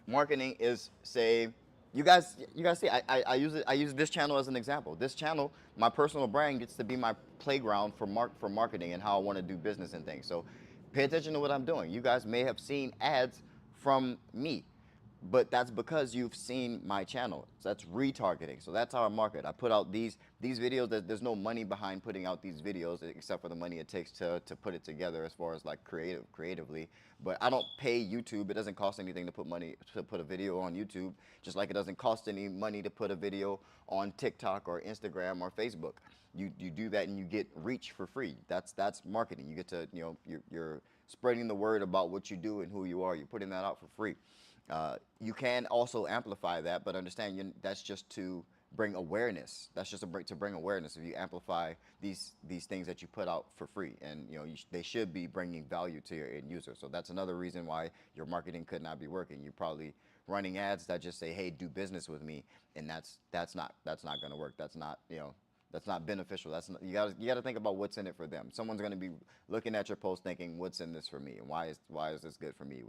marketing is, say, you guys see, I use this channel as an example. This channel, my personal brand, gets to be my playground for marketing and how I want to do business and things. So pay attention to what I'm doing. You guys may have seen ads from me. but that's because you've seen my channel. So that's retargeting. So that's our market. I put out these videos. There's no money behind putting out these videos except for the money it takes to put it together as far as like creatively. But I don't pay YouTube. It doesn't cost anything to put money to put a video on YouTube, just like it doesn't cost any money to put a video on TikTok or Instagram or Facebook. You do that and you get reach for free. That's marketing. You get to, you're spreading the word about what you do and who you are. You're putting that out for free. You can also amplify that, but understand that's just to bring awareness. That's just to bring awareness. If you amplify these things that you put out for free, and they should be bringing value to your end user. So that's another reason why your marketing could not be working. You're probably running ads that just say, "Hey, do business with me," and that's not going to work. That's not beneficial. You got to think about what's in it for them. Someone's going to be looking at your post thinking, "What's in this for me? And why is this good for me?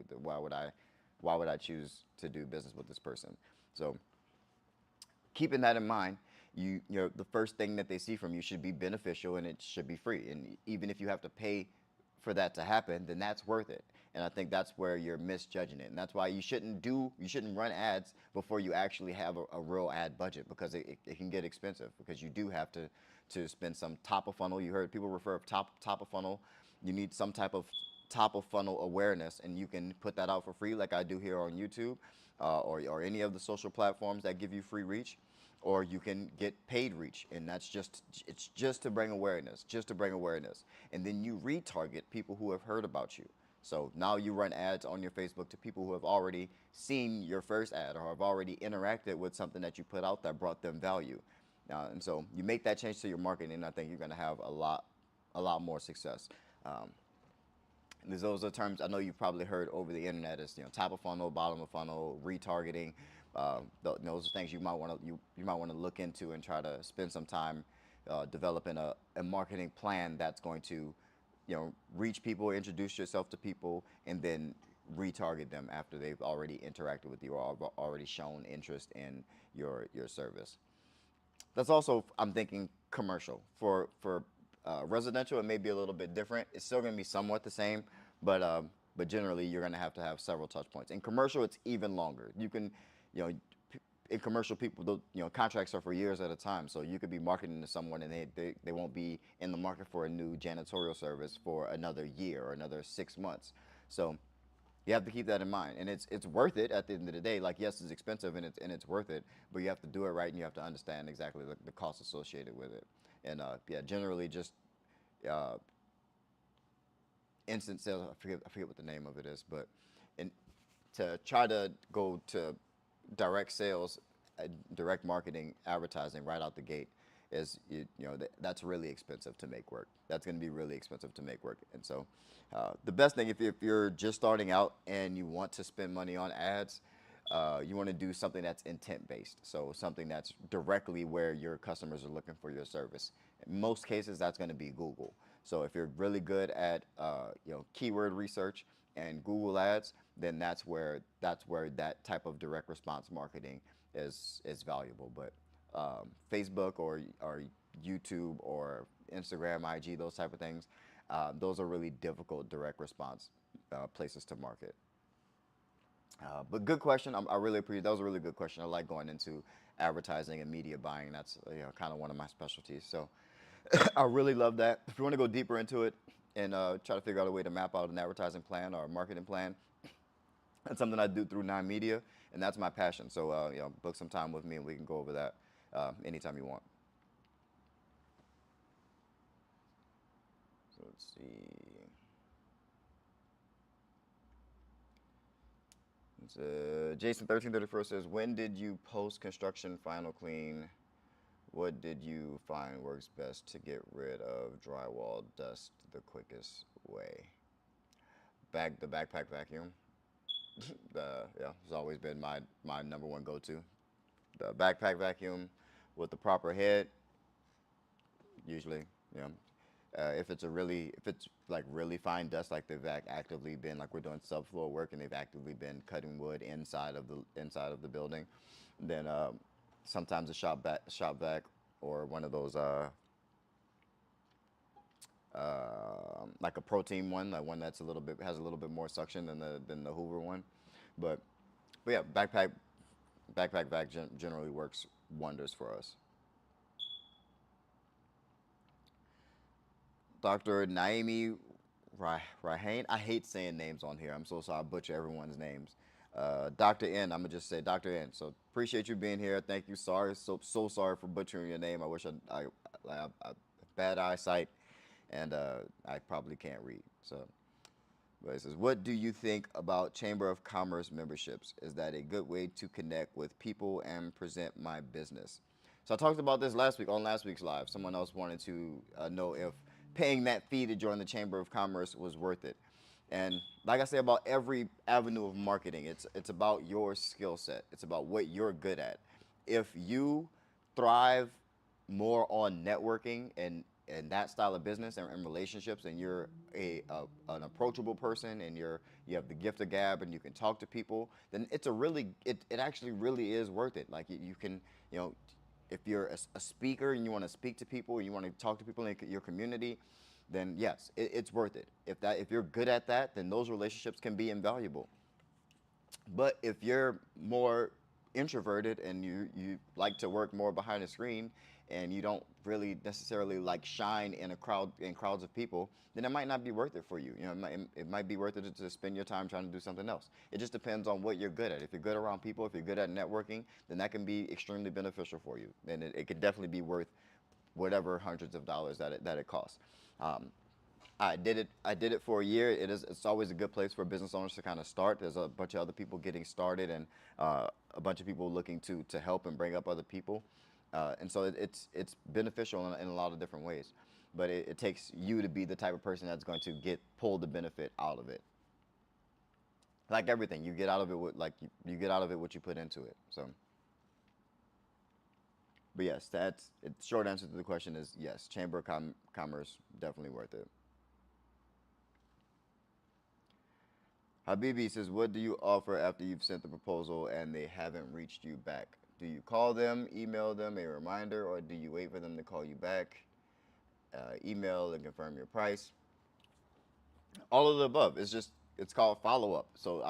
Why would I choose to do business with this person?" So keeping that in mind, the first thing that they see from you should be beneficial and it should be free. And even if you have to pay for that to happen, then that's worth it. And I think that's where you're misjudging it. And that's why you shouldn't run ads before you actually have a real ad budget, because it can get expensive, because you do have to spend some top of funnel. You heard people refer to top of funnel. You need some type of top of funnel awareness, and you can put that out for free, like I do here on YouTube, or any of the social platforms that give you free reach, or you can get paid reach, and it's just to bring awareness, and then you retarget people who have heard about you. So now you run ads on your Facebook to people who have already seen your first ad or have already interacted with something that you put out that brought them value. And so you make that change to your marketing, and I think you're going to have a lot more success. Um, those are terms I know you've probably heard over the internet. Is top of funnel, bottom of funnel, retargeting. Those are things you might want to look into and try to spend some time developing a marketing plan that's going to reach people, introduce yourself to people, and then retarget them after they've already interacted with you or already shown interest in your service. That's also, I'm thinking, commercial. For residential, it may be a little bit different. It's still going to be somewhat the same, but generally you're going to have several touch points. In commercial, it's even longer. You can, you know, in commercial, people, contracts are for years at a time. So you could be marketing to someone and they won't be in the market for a new janitorial service for another year or another 6 months. So you have to keep that in mind, and it's worth it at the end of the day. Like, yes, it's expensive and it's worth it, but you have to do it right, and you have to understand exactly the costs associated with it. And yeah, generally just uh, instant sales. I forget what the name of it is, but in, to try to go to direct sales, direct marketing, advertising right out the gate is that's really expensive to make work. That's going to be really expensive to make work. And so the best thing, if you're just starting out and you want to spend money on ads, you want to do something that's intent based. So something that's directly where your customers are looking for your service. In most cases, that's going to be Google. So if you're really good at keyword research and Google ads, then that's where that type of direct response marketing is valuable. But Facebook or YouTube or Instagram, IG, those type of things, those are really difficult direct response places to market. But good question. I really appreciate that. Was a really good question. I like going into advertising and media buying. That's kind of one of my specialties. So I really love that. If you want to go deeper into it and try to figure out a way to map out an advertising plan or a marketing plan, that's something I do through Nine Media, and that's my passion. So book some time with me, and we can go over that anytime you want. So let's see. Jason 1334 says, "When did you post construction final clean? What did you find works best to get rid of drywall dust the quickest way?" The backpack vacuum. Yeah, it's always been my number one go-to. The backpack vacuum with the proper head, usually, you know, if it's like really fine dust, like they've actively been, like we're doing subfloor work and they've actively been cutting wood inside of the building, then sometimes a shop vac or one of those like a protein one, like one that's a little bit has a little bit more suction than the Hoover one, but But yeah, backpack bag generally works wonders for us. Dr. Naimi Rahane. I hate saying names on here. I'm so sorry. I butcher everyone's names. Dr. N. I'm gonna just say Dr. N. So appreciate you being here. Thank you. Sorry, so sorry for butchering your name. I wish I bad eyesight, and I probably can't read. So, but it says, what do you think about Chamber of Commerce memberships? Is that a good way to connect with people and present my business? So I talked about this last week on last week's live. Someone else wanted to know if paying that fee to join the Chamber of Commerce was worth it. And like I say about every avenue of marketing, it's about your skill set. It's about what you're good at. If you thrive more on networking and that style of business and relationships, and you're an approachable person, and you have the gift of gab, and you can talk to people, then it actually really is worth it. Like you can, you know, if you're a speaker and you want to speak to people, and you want to talk to people in your community, then yes, it's worth it. If you're good at that, then those relationships can be invaluable. But if you're more introverted and you like to work more behind a screen, and you don't really necessarily like shine in crowds of people, then it might not be worth it for you. You know, it might be worth it to spend your time trying to do something else. It just depends on what you're good at. If you're good around people, if you're good at networking, then that can be extremely beneficial for you. And it could definitely be worth whatever hundreds of dollars that it costs. Um, I did it. I did it for a year. It's always a good place for business owners to kind of start. There's a bunch of other people getting started, and a bunch of people looking to help and bring up other people, and so it's beneficial in a lot of different ways. But it takes you to be the type of person that's going to pull the benefit out of it. Like everything, you get out of it you get out of it what you put into it. So, but yes, short answer to the question is yes. Chamber of Commerce definitely worth it. Habibi says, what do you offer after you've sent the proposal and they haven't reached you back? Do you call them, email them a reminder, or do you wait for them to call you back? Email and confirm your price. All of the above. It's called follow up. So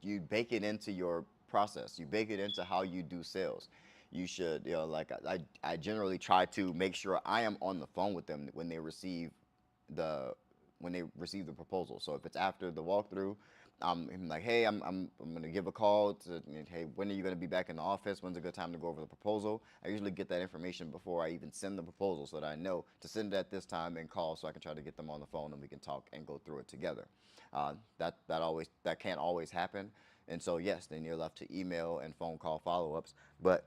you bake it into your process. You bake it into how you do sales. You should, like I generally try to make sure I am on the phone with them the when they receive the proposal. So if it's after the walkthrough, I'm like, hey, I'm gonna give a call to, hey, when are you gonna be back in the office? When's a good time to go over the proposal? I usually get that information before I even send the proposal, so that I know to send it at this time and call, so I can try to get them on the phone and we can talk and go through it together. That can't always happen, and so yes, then you're left to email and phone call follow-ups, but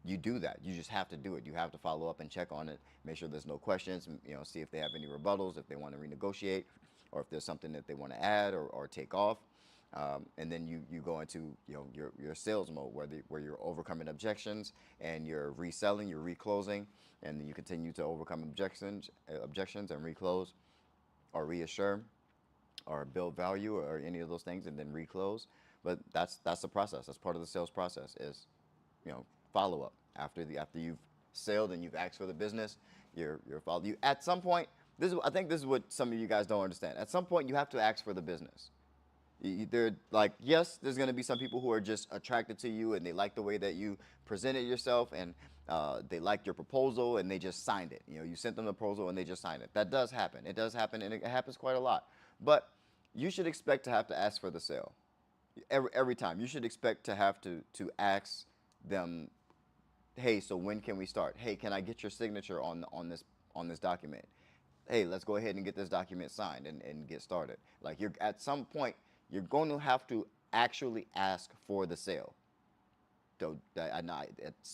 you do that. You just have to do it. You have to follow up and check on it, make sure there's no questions, see if they have any rebuttals, if they want to renegotiate, or if there's something that they want to add or take off. And then you go into your sales mode where you're overcoming objections and you're reselling, you're reclosing, and then you continue to overcome objections and reclose or reassure or build value or any of those things, and then reclose. But that's the process. That's part of the sales process is follow up after you've sailed and you've asked for the business. You're follow you at some point. I think this is what some of you guys don't understand. At some point, you have to ask for the business. They're like, yes, there's going to be some people who are just attracted to you and they like the way that you presented yourself, and they liked your proposal and they just signed it. You sent them the proposal and they just signed it. That does happen. It does happen, and it happens quite a lot. But you should expect to have to ask for the sale every time. You should expect to have to ask them, hey, so when can we start? Hey, can I get your signature on this document? Hey, let's go ahead and get this document signed and get started. Like at some point, you're going to have to actually ask for the sale. So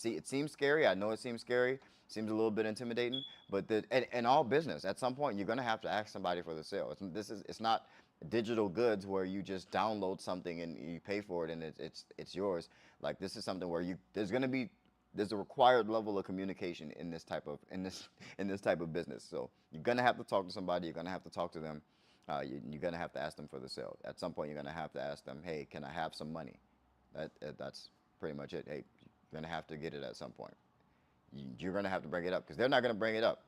it seems scary. I know it seems scary. Seems a little bit intimidating. But in all business, at some point, you're going to have to ask somebody for the sale. It's not digital goods where you just download something and you pay for it and it's yours. Like this is something where there's a required level of communication in this type of business. So you're gonna have to talk to somebody. You're gonna have to talk to them. You're gonna have to ask them for the sale. At some point, you're gonna have to ask them, hey, can I have some money? That's pretty much it. Hey, you're gonna have to get it at some point. You're gonna have to bring it up because they're not gonna bring it up.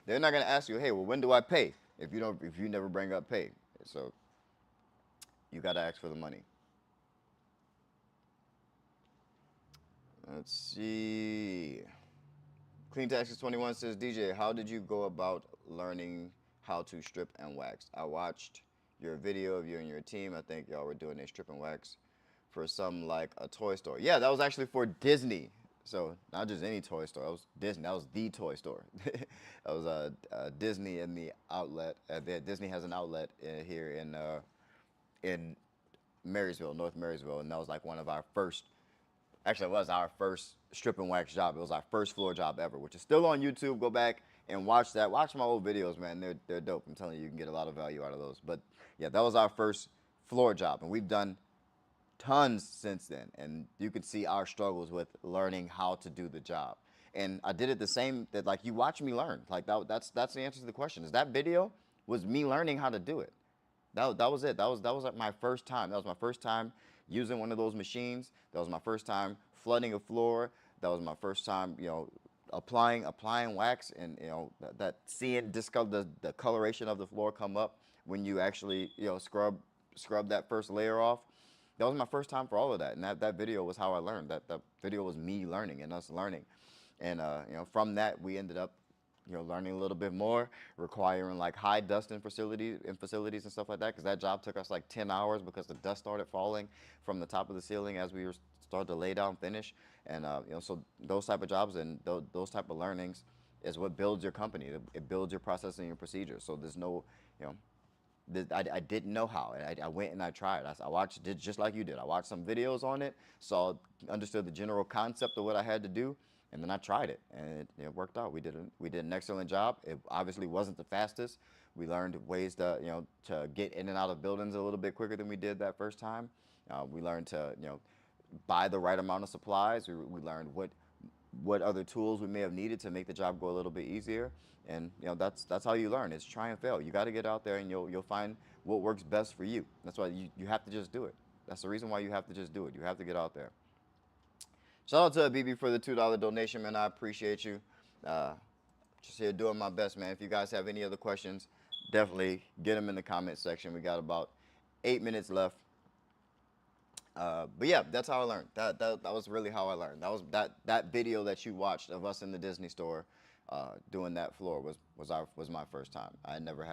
They're not gonna ask you, hey, well, when do I pay? If you never bring up pay, so you gotta ask for the money. Let's see. Clean Taxes 21 says, DJ, how did you go about learning how to strip and wax? I watched your video of you and your team. I think y'all were doing a strip and wax for some like a toy store. Yeah, that was actually for Disney. So not just any toy store. That was Disney. That was the toy store. That was Disney in the outlet. Disney has an outlet here in Marysville, North Marysville, and that was like one of our first. Actually, it was our first strip and wax job. It was our first floor job ever, which is still on YouTube. Go back and watch that. Watch my old videos, man. They're dope. I'm telling you, you can get a lot of value out of those. But yeah, that was our first floor job, and we've done tons since then. And you can see our struggles with learning how to do the job. And I did it the same that like you watch me learn. Like that's the answer to the question. Is that video was me learning how to do it. That was it. That was like my first time. That was my first time using one of those machines. That was my first time flooding a floor. That was my first time, applying wax and that seeing discolor the coloration of the floor come up when you actually scrub that first layer off. That was my first time for all of that, and that video was how I learned. That video was me learning and us learning, and from that we ended up learning a little bit more, requiring like high dust in facilities and stuff like that. Because that job took us like 10 hours because the dust started falling from the top of the ceiling as we were started to lay down finish. And so those type of jobs and those type of learnings is what builds your company. It builds your process and your procedures. So there's no, you know, I didn't know how. I went and I tried. I watched, did just like you did. I watched some videos on it, saw, understood the general concept of what I had to do, and then I tried it, and it worked out. We did an excellent job. It obviously wasn't the fastest. We learned ways to to get in and out of buildings a little bit quicker than we did that first time. We learned to buy the right amount of supplies. We learned what other tools we may have needed to make the job go a little bit easier. And that's how you learn. It's try and fail. You got to get out there and you'll find what works best for you. That's why you have to just do it. That's the reason why you have to just do it. You have to get out there. Shout out to BB for the $2 donation, man. I appreciate you. Uh, just here doing my best, man. If you guys have any other questions, definitely get them in the comment section. We got about 8 minutes left. But yeah, that's how I learned. That was really how I learned. That video that you watched of us in the Disney store, doing that floor was my first time. I never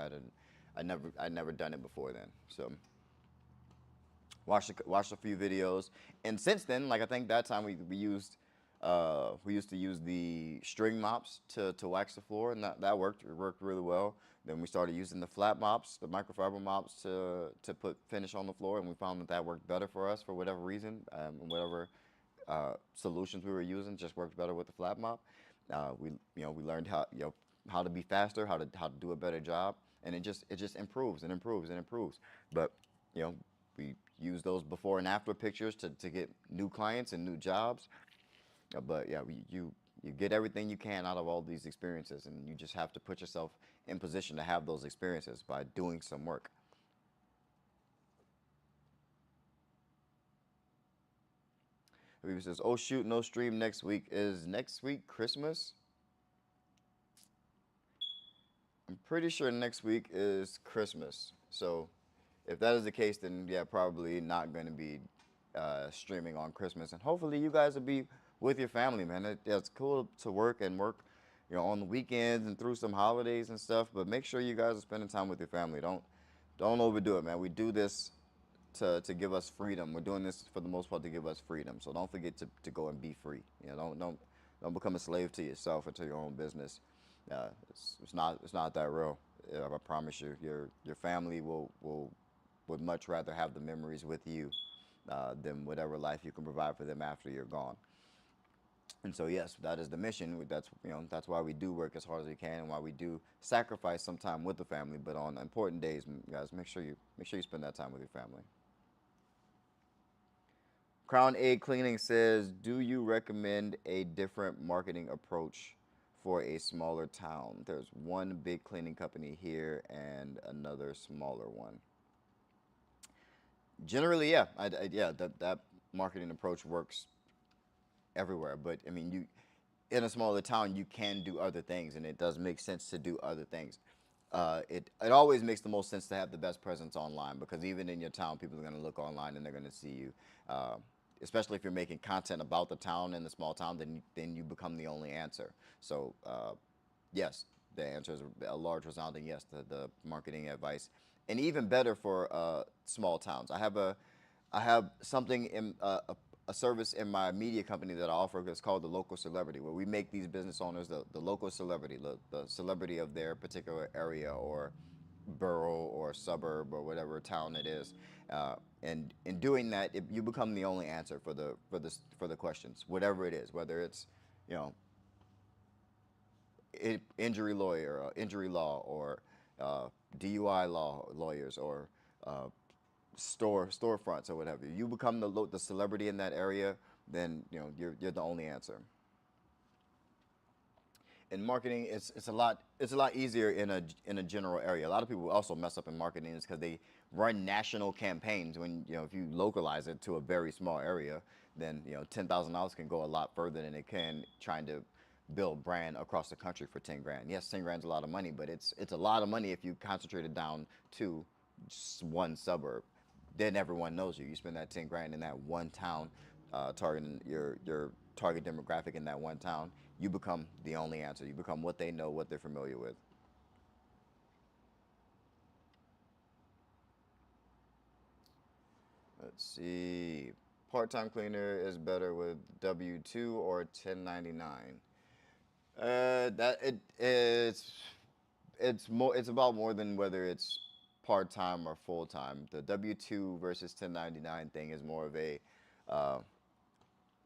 done it before then. So watched a few videos, and since then, like I think that time we used to use the string mops to wax the floor, and that worked. It worked really well. Then we started using the flat mops, the microfiber mops, to put finish on the floor, and we found that worked better for us for whatever reason, and whatever solutions we were using just worked better with the flat mop. We learned how to be faster, how to do a better job, and it just improves and improves and improves. But we use those before and after pictures to get new clients and new jobs. But yeah, you get everything you can out of all these experiences, and you just have to put yourself in position to have those experiences by doing some work. He says, "Oh shoot, no stream next week. Is next week Christmas?" I'm pretty sure next week is Christmas. So if that is the case, then yeah, probably not going to be streaming on Christmas. And hopefully you guys will be with your family, man. It's cool to work and work, on the weekends and through some holidays and stuff. But make sure you guys are spending time with your family. Don't overdo it, man. We do this to give us freedom. We're doing this for the most part to give us freedom. So don't forget to go and be free. Don't become a slave to yourself or to your own business. It's not that real. I promise you. Your family would much rather have the memories with you than whatever life you can provide for them after you're gone. And so yes, that is the mission. That's why we do work as hard as we can, and why we do sacrifice some time with the family. But on important days, guys, make sure you spend that time with your family. Crown Egg Cleaning says, "Do you recommend a different marketing approach for a smaller town? There's one big cleaning company here and another smaller one." Generally, yeah, yeah, that marketing approach works everywhere. But I mean, in a smaller town, you can do other things, and it does make sense to do other things. It always makes the most sense to have the best presence online, because even in your town, people are going to look online and they're going to see you. especially if you're making content about the town and the small town, then you become the only answer. So yes, the answer is a large resounding yes to the marketing advice, and even better for small towns. I have something in a service in my media company that I offer that's called the local celebrity, where we make these business owners the local celebrity, the celebrity of their particular area or borough or suburb or whatever town it is. And in doing that, you become the only answer for the questions, whatever it is, whether it's you know injury lawyer, injury law, or DUI lawyers, or uh, storefronts or whatever. You become the celebrity in that area, then you're the only answer. In marketing, it's a lot easier in a general area. A lot of people also mess up in marketing is because they run national campaigns. When if you localize it to a very small area, then $10,000 can go a lot further than it can trying to build brand across the country for 10 grand. Yes, 10 grand's a lot of money, but it's a lot of money if you concentrate it down to just one suburb. Then everyone knows you. You spend that 10 grand in that one town, targeting your target demographic in that one town. You become the only answer. You become what they know, what they're familiar with. Let's see. Part-time cleaner is better with W-2 or 1099. That it's more. It's about more than whether it's part-time or full-time. The W-2 versus 1099 thing is more of a uh,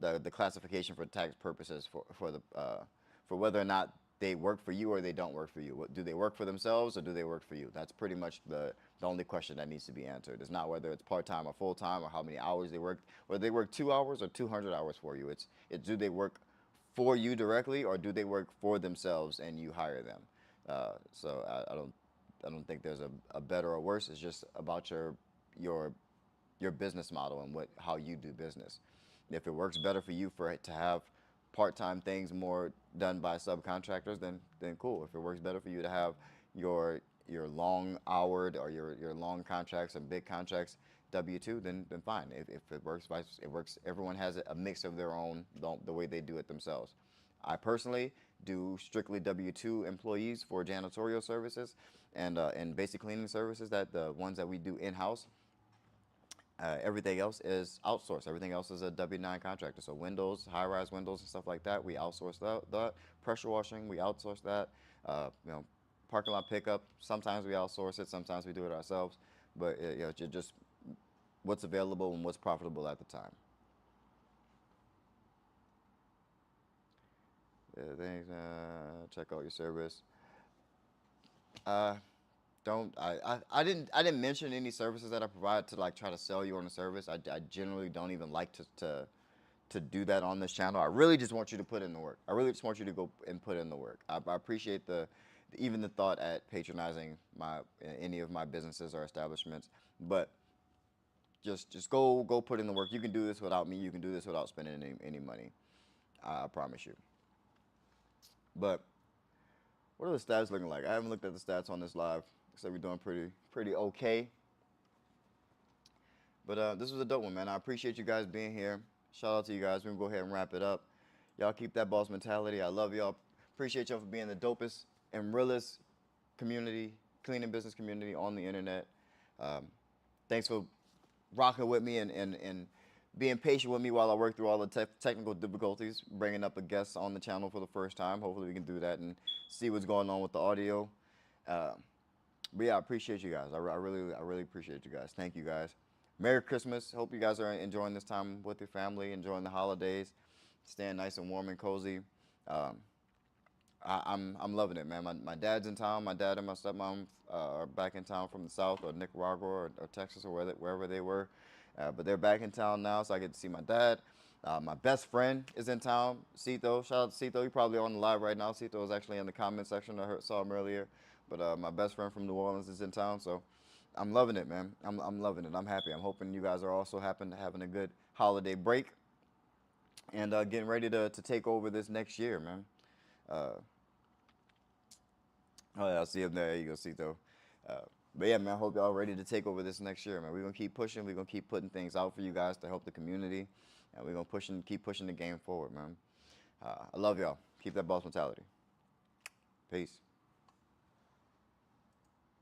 the classification for tax purposes for whether or not they work for you or they don't work for you. Do they work for themselves or do they work for you? That's pretty much the only question that needs to be answered. It's not whether it's part time or full time or how many hours they work, whether they work 2 hours or 200 hours for you. It's do they work for you directly or do they work for themselves and you hire them? So I don't think there's a better or worse. It's just about your your business model and how you do business. If it works better for you for it to have part-time things more done by subcontractors, then cool. If it works better for you to have your long houred or your long contracts and big contracts W-2, then fine. If it works, it works. Everyone has a mix of their own the way they do it themselves. I personally do strictly W-2 employees for janitorial services and basic cleaning services, that the ones that we do in-house. Everything else is outsourced. Everything else is a W-9 contractor. So windows, high-rise windows and stuff like that, we outsource that. Pressure washing, we outsource that. Parking lot pickup, sometimes we outsource it, sometimes we do it ourselves. But just what's available and what's profitable at the time. Thanks. Check out your service. Uh, don't I didn't mention any services that I provide to like try to sell you on a service. I generally don't even like to do that on this channel. I really just want you to put in the work. I really just want you to go and put in the work. I appreciate even the thought at patronizing any of my businesses or establishments, but just go put in the work. You can do this without me. You can do this without spending any money. I promise you. But what are the stats looking like? I haven't looked at the stats on this live. So we're doing pretty okay. But this was a dope one, man. I appreciate you guys being here. Shout out to you guys. We're gonna go ahead and wrap it up. Y'all keep that boss mentality. I love y'all. Appreciate y'all for being the dopest and realest community, cleaning business community on the internet. Um, Thanks for rocking with me and being patient with me while I work through all the technical difficulties, bringing up a guest on the channel for the first time. Hopefully we can do that and see what's going on with the audio. Uh, but yeah, I appreciate you guys. I really appreciate you guys. Thank you guys. Merry Christmas. Hope you guys are enjoying this time with your family, enjoying the holidays, staying nice and warm and cozy. Um, I'm loving it, man. My dad's in town. My dad and my stepmom are back in town from the south or Nicaragua or Texas or wherever they were. But they're back in town now, so I get to see my dad. My best friend is in town, Cito. Shout out to Cito. He's probably on the live right now. Cito was actually in the comment section. Saw him earlier. But my best friend from New Orleans is in town, so I'm loving it, man. I'm loving it. I'm happy. I'm hoping you guys are also having a good holiday break and getting ready to take over this next year, man. Uh, oh yeah, I see him there. There you go, Cito. Uh, but yeah, man, I hope y'all ready to take over this next year, man. We're gonna keep pushing. We're gonna keep putting things out for you guys to help the community. and we're gonna keep pushing the game forward, man. I love y'all. Keep that boss mentality. Peace.